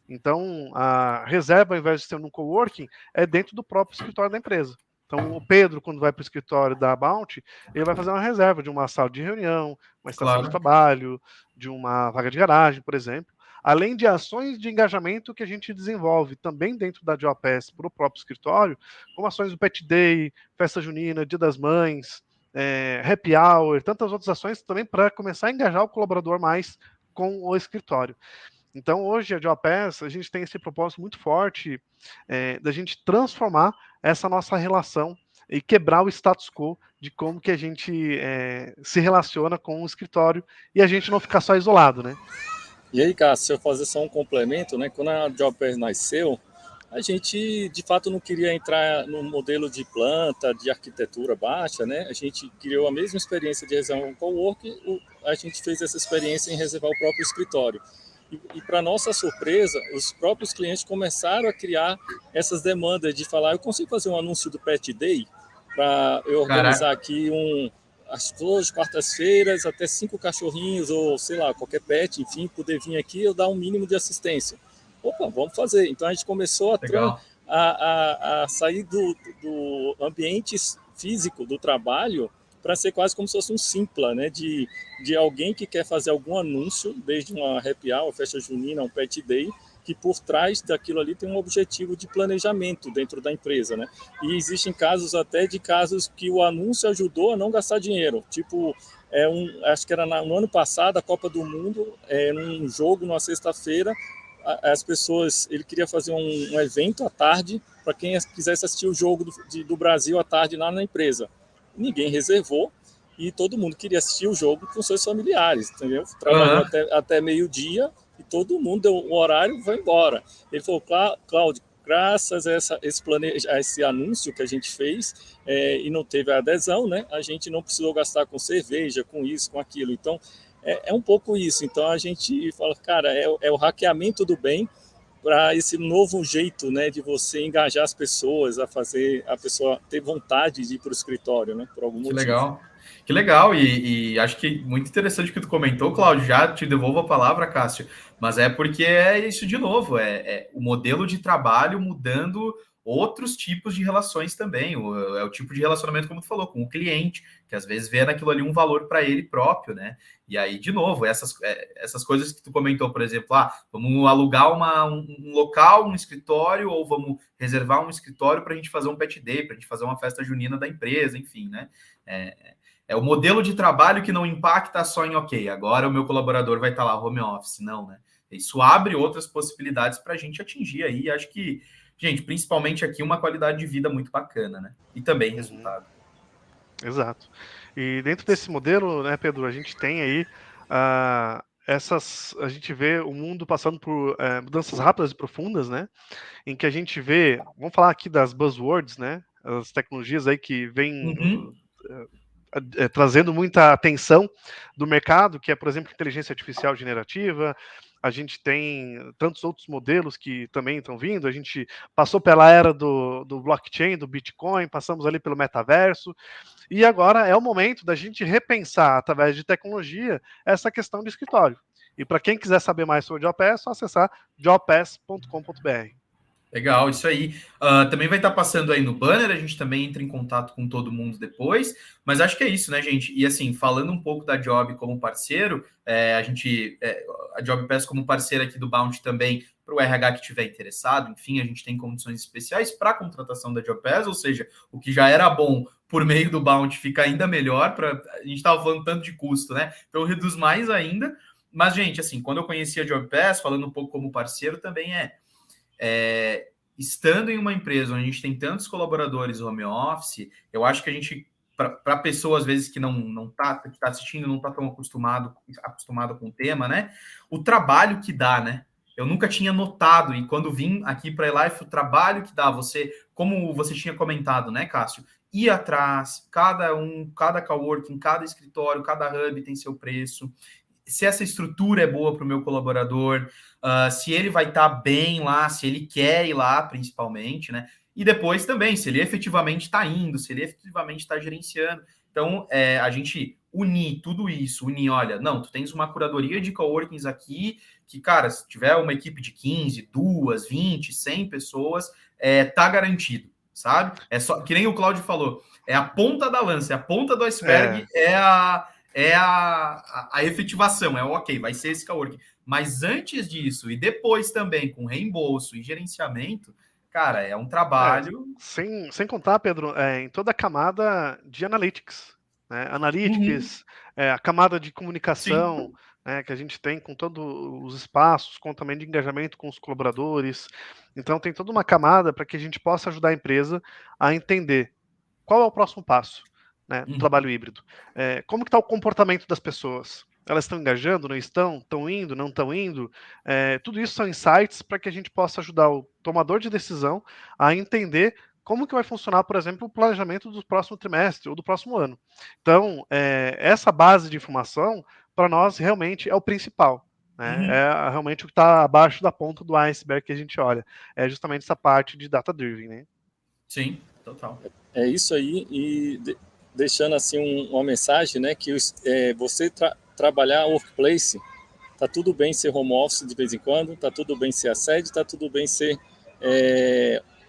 Então, a reserva, ao invés de ser num coworking, é dentro do próprio escritório da empresa. Então, o Pedro, quando vai para o escritório da Bounty, ele vai fazer uma reserva de uma sala de reunião, uma estação de trabalho, de uma vaga de garagem, por exemplo, além de ações de engajamento que a gente desenvolve também dentro da JobPass para o próprio escritório, como ações do Pet Day, Festa Junina, Dia das Mães, Happy Hour, tantas outras ações também para começar a engajar o colaborador mais com o escritório. Então, hoje, a JobPass, a gente tem esse propósito muito forte da gente transformar essa nossa relação e quebrar o status quo de como que a gente se relaciona com o escritório e a gente não ficar só isolado, né? E aí, Cássio, se eu fazer só um complemento, né? Quando a JobPass nasceu, a gente, de fato, não queria entrar no modelo de planta, de arquitetura baixa, né? A gente criou a mesma experiência de reservar um coworking, a gente fez essa experiência em reservar o próprio escritório. E para nossa surpresa, os próprios clientes começaram a criar essas demandas de falar, eu consigo fazer um anúncio do Pet Day para eu organizar aqui as flores, quartas-feiras, até 5 cachorrinhos, ou sei lá, qualquer pet, enfim, poder vir aqui e eu dar um mínimo de assistência. Opa, vamos fazer. Então a gente começou a sair do ambiente físico do trabalho para ser quase como se fosse um Simpla, né? De alguém que quer fazer algum anúncio, desde uma happy hour, festa junina, um pet day, que por trás daquilo ali tem um objetivo de planejamento dentro da empresa, né? E existem casos até de casos que o anúncio ajudou a não gastar dinheiro. Tipo, acho que era no ano passado, a Copa do Mundo, num jogo, numa sexta-feira, as pessoas, ele queria fazer um evento à tarde para quem quisesse assistir o jogo do Brasil à tarde lá na empresa. Ninguém reservou e todo mundo queria assistir o jogo com seus familiares, entendeu? Trabalhou até meio-dia e todo mundo deu o horário e foi embora. Ele falou, Cláudio, graças a esse anúncio que a gente fez e não teve a adesão, né? A gente não precisou gastar com cerveja, com isso, com aquilo. Então, é um pouco isso. Então, a gente fala, cara, é o hackeamento do bem para esse novo jeito, né, de você engajar as pessoas, a fazer a pessoa ter vontade de ir para o escritório, né, por algum motivo. Legal. Que legal, e acho que muito interessante o que tu comentou, Cláudio, já te devolvo a palavra, Cássio, mas é porque é isso de novo, é o modelo de trabalho mudando outros tipos de relações também, é o tipo de relacionamento, como tu falou, com o cliente, que às vezes vê naquilo ali um valor para ele próprio, né? E aí, de novo, essas coisas que tu comentou, por exemplo, vamos alugar um local, um escritório, ou vamos reservar um escritório para a gente fazer um pet day, para a gente fazer uma festa junina da empresa, enfim, né? É o modelo de trabalho que não impacta só em, ok, agora o meu colaborador vai estar lá home office, não, né? Isso abre outras possibilidades para a gente atingir aí, acho que, gente, principalmente aqui, uma qualidade de vida muito bacana, né? E também resultado. Exato. E dentro desse modelo, né, Pedro, a gente tem aí a gente vê o mundo passando por mudanças rápidas e profundas, né? Em que a gente vê, vamos falar aqui das buzzwords, né? As tecnologias aí que vêm trazendo muita atenção do mercado, que é, por exemplo, inteligência artificial generativa. A gente tem tantos outros modelos que também estão vindo. A gente passou pela era do blockchain, do Bitcoin, passamos ali pelo metaverso. E agora é o momento da gente repensar, através de tecnologia, essa questão do escritório. E para quem quiser saber mais sobre o JobPass, é só acessar jobpass.com.br. Legal, isso aí. Também vai estar passando aí no banner, a gente também entra em contato com todo mundo depois, mas acho que é isso, né, gente? E assim, falando um pouco da Job como parceiro, a JobPass como parceira aqui do Bounty também, para o RH que estiver interessado, enfim, a gente tem condições especiais para a contratação da JobPass, ou seja, o que já era bom por meio do Bounty fica ainda melhor, a gente estava falando tanto de custo, né? Então reduz mais ainda. Mas, gente, assim, quando eu conheci a JobPass, falando um pouco como parceiro, também estando em uma empresa onde a gente tem tantos colaboradores home office, eu acho que a gente, para pessoa às vezes que que está assistindo, não está tão acostumado com o tema, né? O trabalho que dá, né? Eu nunca tinha notado, e quando vim aqui para a Elife, o trabalho que dá, como você tinha comentado, né, Cássio? Ir atrás, cada coworking, cada escritório, cada hub tem seu preço. Se essa estrutura é boa para o meu colaborador, se ele vai estar bem lá, se ele quer ir lá, principalmente, né? E depois também, se ele efetivamente está indo, se ele efetivamente está gerenciando. Então, a gente unir tudo isso, olha, não, tu tens uma curadoria de coworkings aqui, que, cara, se tiver uma equipe de 15, 2, 20, 100 pessoas, tá garantido, sabe? É só, que nem o Cláudio falou, é a ponta da lança, é a ponta do iceberg, a efetivação, ok, vai ser esse coworking. Mas antes disso, e depois também, com reembolso e gerenciamento, cara, é um trabalho... Sem contar, Pedro, em toda a camada de analytics, né? Analytics, a camada de comunicação, né, que a gente tem com todos os espaços, com também de engajamento com os colaboradores. Então, tem toda uma camada para que a gente possa ajudar a empresa a entender qual é o próximo passo, né, do trabalho híbrido. Como que está o comportamento das pessoas? Elas estão engajando, não estão? Estão indo, não estão indo? Tudo isso são insights para que a gente possa ajudar o tomador de decisão a entender como que vai funcionar, por exemplo, o planejamento do próximo trimestre ou do próximo ano. Então, essa base de informação, para nós, realmente é o principal. Né? É realmente o que está abaixo da ponta do iceberg que a gente olha. É justamente essa parte de data-driven. Né? Sim, total. É isso aí, e deixando assim uma mensagem, né, que você trabalhar workplace, tá tudo bem ser home office de vez em quando, tá tudo bem ser a sede, tá tudo bem ser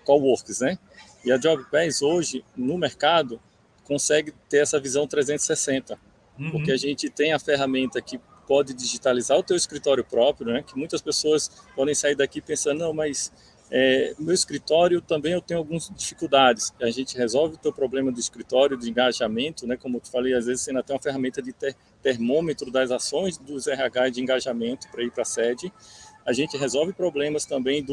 coworks, né? E a JobPass hoje, no mercado, consegue ter essa visão 360, porque a gente tem a ferramenta que pode digitalizar o teu escritório próprio, né? Que muitas pessoas podem sair daqui pensando, não, mas meu escritório também eu tenho algumas dificuldades. A gente resolve o teu problema do escritório, de engajamento, né? Como eu te falei, às vezes você ainda tem uma ferramenta de termômetro das ações dos RH de engajamento para ir para a sede. A gente resolve problemas também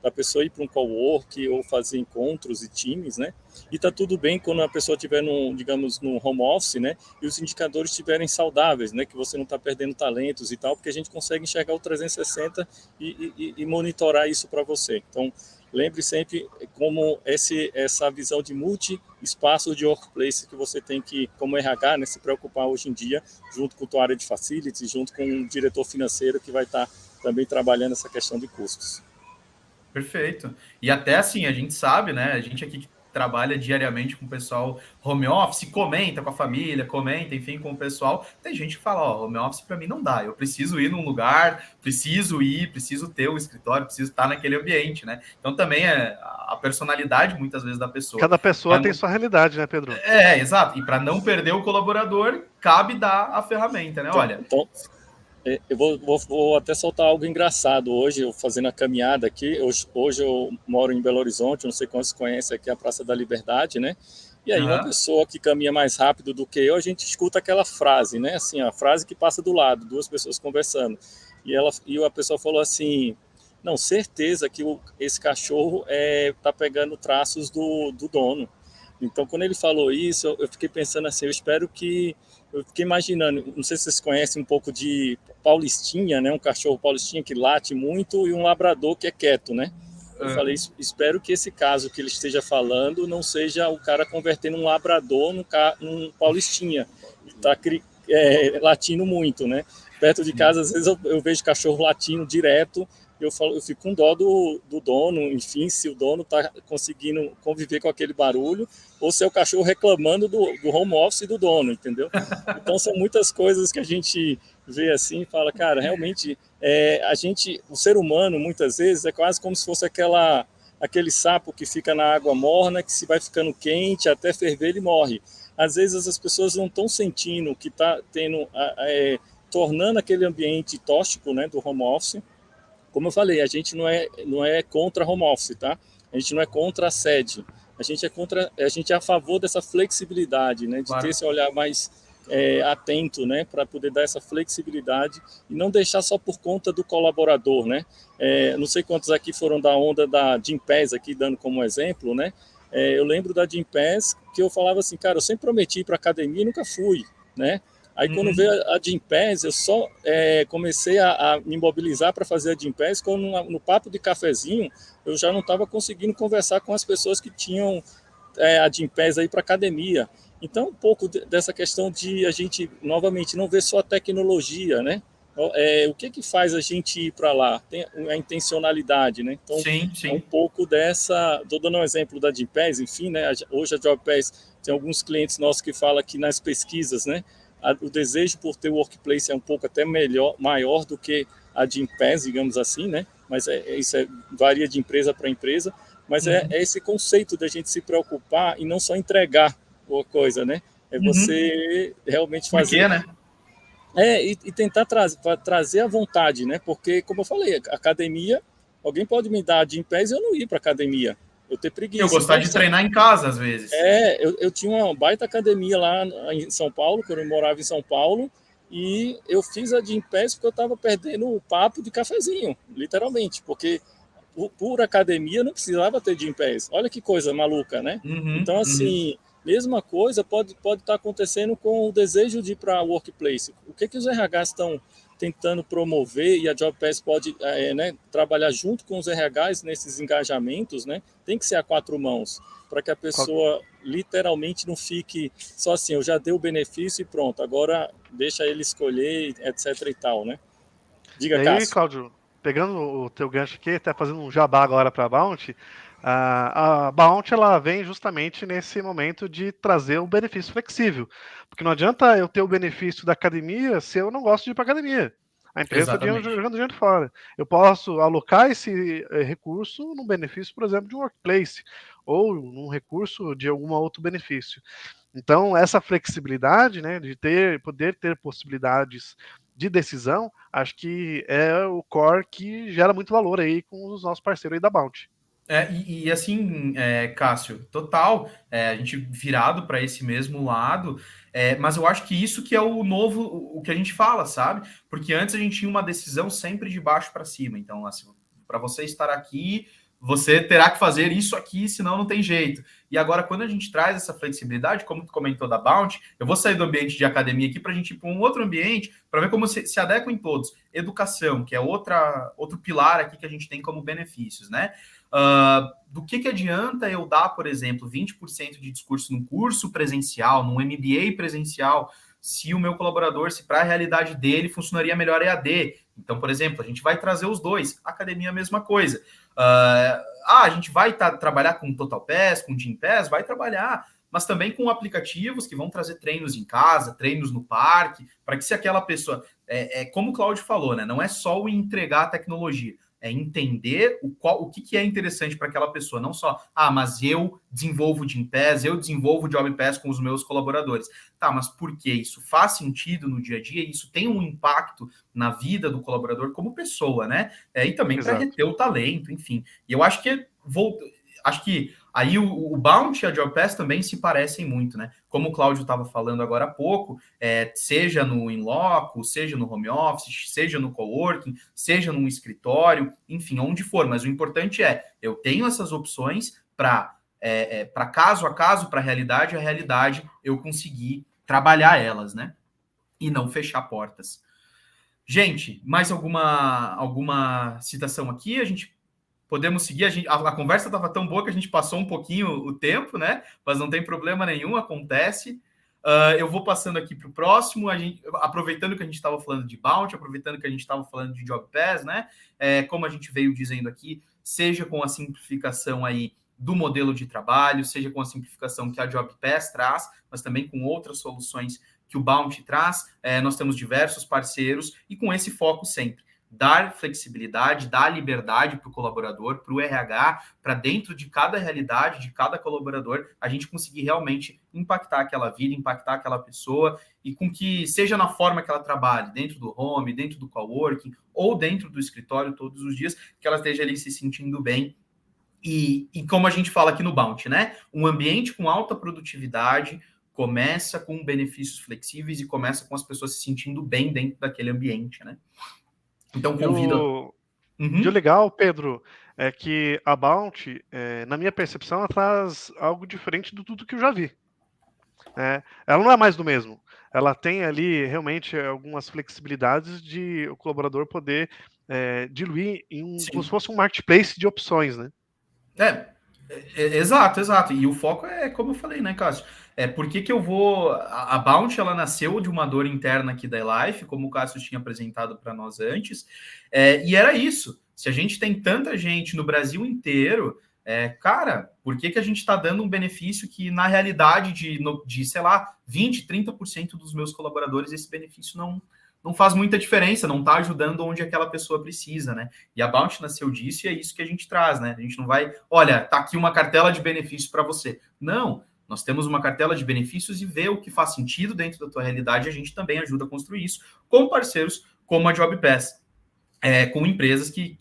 da pessoa ir para um cowork ou fazer encontros e times, né? E tá tudo bem quando a pessoa estiver digamos, no home office, né? E os indicadores estiverem saudáveis, né? Que você não está perdendo talentos e tal, porque a gente consegue enxergar o 360 e monitorar isso para você. Então, lembre sempre como essa visão de multi-espaço de workplace que você tem que, como RH, né, se preocupar hoje em dia, junto com a tua área de facility, junto com o diretor financeiro que vai estar também trabalhando essa questão de custos. Perfeito. E até assim, a gente sabe, né? A gente aqui que trabalha diariamente com o pessoal home office, comenta com a família, comenta, enfim, com o pessoal. Tem gente que fala, home office para mim não dá. Eu preciso ir num lugar, preciso ter o escritório, preciso estar naquele ambiente, né? Então também é a personalidade muitas vezes da pessoa. Cada pessoa tem sua realidade, né, Pedro? Exato. E para não perder o colaborador, cabe dar a ferramenta, né? Olha. Eu vou até soltar algo engraçado hoje, eu fazendo a caminhada aqui. Hoje eu moro em Belo Horizonte, não sei quantos conhecem aqui a Praça da Liberdade, né? E aí uma pessoa que caminha mais rápido do que eu, a gente escuta aquela frase, né? Assim, a frase que passa do lado, duas pessoas conversando. E a pessoa falou assim, não, certeza que esse cachorro tá pegando traços do dono. Então, quando ele falou isso, eu fiquei pensando assim, eu espero que eu fiquei imaginando, não sei se vocês conhecem um pouco de paulistinha, né? Um cachorro paulistinha que late muito e um labrador que é quieto, né? Eu falei, espero que esse caso que ele esteja falando não seja o cara convertendo um labrador num paulistinha. Está latindo muito, né? Perto de casa, às vezes eu vejo cachorro latindo direto, eu fico com dó do dono, enfim, se o dono está conseguindo conviver com aquele barulho, ou se é o cachorro reclamando do home office do dono, entendeu? Então são muitas coisas que a gente vê assim e fala, cara, realmente o ser humano, muitas vezes, é quase como se fosse aquele sapo que fica na água morna, que se vai ficando quente, até ferver, ele morre. Às vezes as pessoas não estão sentindo que está tornando aquele ambiente tóxico, né, do home office. Como eu falei, a gente não é contra home office, tá? A gente não é contra a sede. A gente é a favor dessa flexibilidade, né, de Claro. ter esse olhar mais atento, né, para poder dar essa flexibilidade e não deixar só por conta do colaborador, né? Não sei quantos aqui foram da onda da Gympass aqui, dando como exemplo, né? Eu lembro da Gympass que eu falava assim, cara, eu sempre prometi ir para academia e nunca fui, né? Aí quando veio a Gympass, eu só comecei a me mobilizar para fazer a Gympass quando no papo de cafezinho eu já não estava conseguindo conversar com as pessoas que tinham a Gympass aí para academia. Então, um pouco dessa questão de a gente, novamente, não ver só a tecnologia, né? O que faz a gente ir para lá? Tem a intencionalidade, né? Então, Sim. é um pouco dessa... Estou dando um exemplo da Gympass, enfim, né? Hoje a JobPass tem alguns clientes nossos que falam que nas pesquisas, né? O desejo por ter o workplace é um pouco até maior do que a Gympass, digamos assim, né? Mas isso varia de empresa para empresa. Mas é esse conceito da gente se preocupar e não só entregar uma coisa, né? É você realmente fazer... Por quê, né? E tentar trazer a vontade, né? Porque, como eu falei, academia, alguém pode me dar de em pés e eu não ir para academia. Eu ter preguiça. Eu gostar de treinar em casa, às vezes. Eu tinha uma baita academia lá em São Paulo, quando eu morava em São Paulo, e eu fiz a de em pés porque eu estava perdendo o papo de cafezinho, literalmente, porque por academia não precisava ter de em pés. Olha que coisa maluca, né? Então, assim... Mesma coisa pode estar acontecendo com o desejo de ir para o workplace. O que os RHs estão tentando promover e a JobPass pode trabalhar junto com os RHs nesses engajamentos, né? Tem que ser a quatro mãos, para que a pessoa literalmente não fique só assim, eu já dei o benefício e pronto, agora deixa ele escolher, etc e tal, né? Diga, e aí, Cássio. Cláudio, pegando o teu gancho aqui, até fazendo um jabá agora para a Bounty, a Bounty ela vem justamente nesse momento de trazer um benefício flexível. Porque não adianta eu ter o benefício da academia se eu não gosto de ir para academia. A empresa está jogando dinheiro fora. Eu posso alocar esse recurso num benefício, por exemplo, de um workplace, ou num recurso de algum outro benefício. Então, essa flexibilidade, né, de poder ter possibilidades de decisão, acho que é o core que gera muito valor aí com os nossos parceiros aí da Bounty. Assim, Cássio, total, a gente virado para esse mesmo lado, mas eu acho que isso que é o novo, o que a gente fala, sabe? Porque antes a gente tinha uma decisão sempre de baixo para cima. Então, assim, para você estar aqui, você terá que fazer isso aqui, senão não tem jeito. E agora, quando a gente traz essa flexibilidade, como tu comentou da Bounty, eu vou sair do ambiente de academia aqui para a gente ir para um outro ambiente, para ver como se adequam em todos. Educação, que é outro pilar aqui que a gente tem como benefícios, né? Do que adianta eu dar, por exemplo, 20% de discurso num curso presencial, num MBA presencial, se o meu colaborador, se para a realidade dele funcionaria melhor EAD? Então, por exemplo, a gente vai trazer os dois, academia a mesma coisa. A gente vai trabalhar com Total Pass, com Gympass, vai trabalhar, mas também com aplicativos que vão trazer treinos em casa, treinos no parque, para que se aquela pessoa... como o Cláudio falou, né? Não é só o entregar a tecnologia, é entender o que é interessante para aquela pessoa, não só, mas eu desenvolvo Gympass, eu desenvolvo JobPass com os meus colaboradores. Tá, mas por que isso faz sentido no dia a dia? Isso tem um impacto na vida do colaborador como pessoa, né? E também para reter o talento, enfim. E eu acho que aí o Bounty e a JobPass também se parecem muito, né? Como o Cláudio estava falando agora há pouco, seja no in-loco, seja no home office, seja no coworking, seja num escritório, enfim, onde for. Mas o importante eu tenho essas opções para caso a caso, para a realidade, eu conseguir trabalhar elas, né? e não fechar portas. Gente, mais alguma citação aqui? A gente podemos seguir. A conversa estava tão boa que a gente passou um pouquinho o tempo, né? Mas não tem problema nenhum, acontece. Eu vou passando aqui para o próximo, aproveitando que a gente estava falando de Bounty, aproveitando que a gente estava falando de Job Pass, né? Como a gente veio dizendo aqui, seja com a simplificação aí do modelo de trabalho, seja com a simplificação que a Job Pass traz, mas também com outras soluções que o Bounty traz, nós temos diversos parceiros e com esse foco sempre. Dar flexibilidade, dar liberdade para o colaborador, para o RH, para dentro de cada realidade, de cada colaborador, a gente conseguir realmente impactar aquela vida, impactar aquela pessoa, e com que seja na forma que ela trabalhe, dentro do home, dentro do coworking, ou dentro do escritório todos os dias, que ela esteja ali se sentindo bem. E como a gente fala aqui no Bounty, né? Um ambiente com alta produtividade começa com benefícios flexíveis e começa com as pessoas se sentindo bem dentro daquele ambiente, né? Então, convido... E o legal, Pedro, é que a Bounty, na minha percepção, ela traz algo diferente de tudo que eu já vi. Ela não é mais do mesmo. Ela tem ali, realmente, algumas flexibilidades de o colaborador poder diluir como se fosse um marketplace de opções, né? Exato. E o foco é, como eu falei, né, Cássio? Por que eu vou... A Bounty, ela nasceu de uma dor interna aqui da eLife, como o Cássio tinha apresentado para nós antes, e era isso. Se a gente tem tanta gente no Brasil inteiro, por que a gente está dando um benefício que, na realidade, de sei lá, 20%, 30% dos meus colaboradores, esse benefício não faz muita diferença, não está ajudando onde aquela pessoa precisa, né? E a Bounty nasceu disso e é isso que a gente traz, né? A gente não vai, olha, tá aqui uma cartela de benefícios para você. Não, nós temos uma cartela de benefícios e ver o que faz sentido dentro da tua realidade, a gente também ajuda a construir isso com parceiros como a Job Pass, com empresas que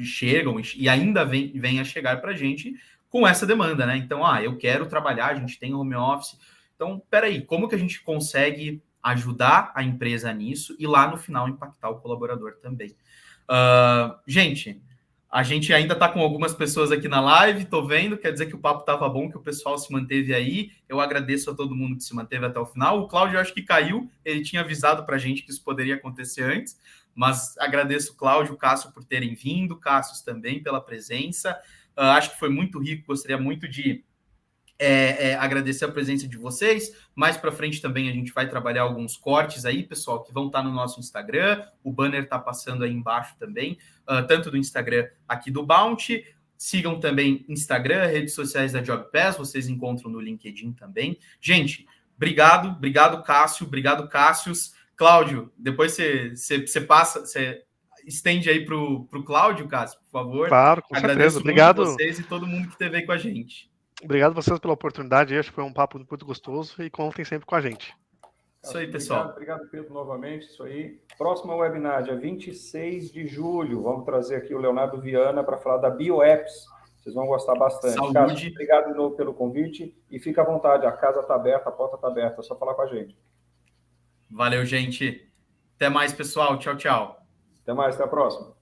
chegam e ainda vêm a chegar para a gente com essa demanda, né? Então, eu quero trabalhar, a gente tem home office. Então, peraí, como que a gente consegue ajudar a empresa nisso e lá no final impactar o colaborador também? Gente, a gente ainda está com algumas pessoas aqui na live, estou vendo, quer dizer que o papo estava bom, que o pessoal se manteve aí. Eu agradeço a todo mundo que se manteve até o final. O Cláudio, eu acho que caiu, ele tinha avisado para a gente que isso poderia acontecer antes, mas agradeço o Cláudio, o Cássio por terem vindo, Cássio também pela presença. Acho que foi muito rico, gostaria muito de agradecer a presença de vocês. Mais para frente também a gente vai trabalhar alguns cortes aí, pessoal, que vão estar no nosso Instagram. O banner está passando aí embaixo também, tanto do Instagram aqui do Bounty. Sigam também Instagram, redes sociais da Job Pass, vocês encontram no LinkedIn também. Gente, obrigado, Cássio, obrigado, Cássius. Cláudio, depois você passa, você estende aí para o Cláudio, Cássio, por favor. Claro, com certeza. Obrigado a vocês e todo mundo que esteve aí com a gente. Obrigado a vocês pela oportunidade, acho que foi um papo muito gostoso e contem sempre com a gente. Isso aí, pessoal. Obrigado, Pedro, novamente, isso aí. Próximo webinar, dia 26 de julho, vamos trazer aqui o Leonardo Viana para falar da BioApps, vocês vão gostar bastante. Saúde. Cássio, obrigado de novo pelo convite e fica à vontade, a casa está aberta, a porta está aberta, é só falar com a gente. Valeu, gente. Até mais, pessoal. Tchau, tchau. Até mais, até a próxima.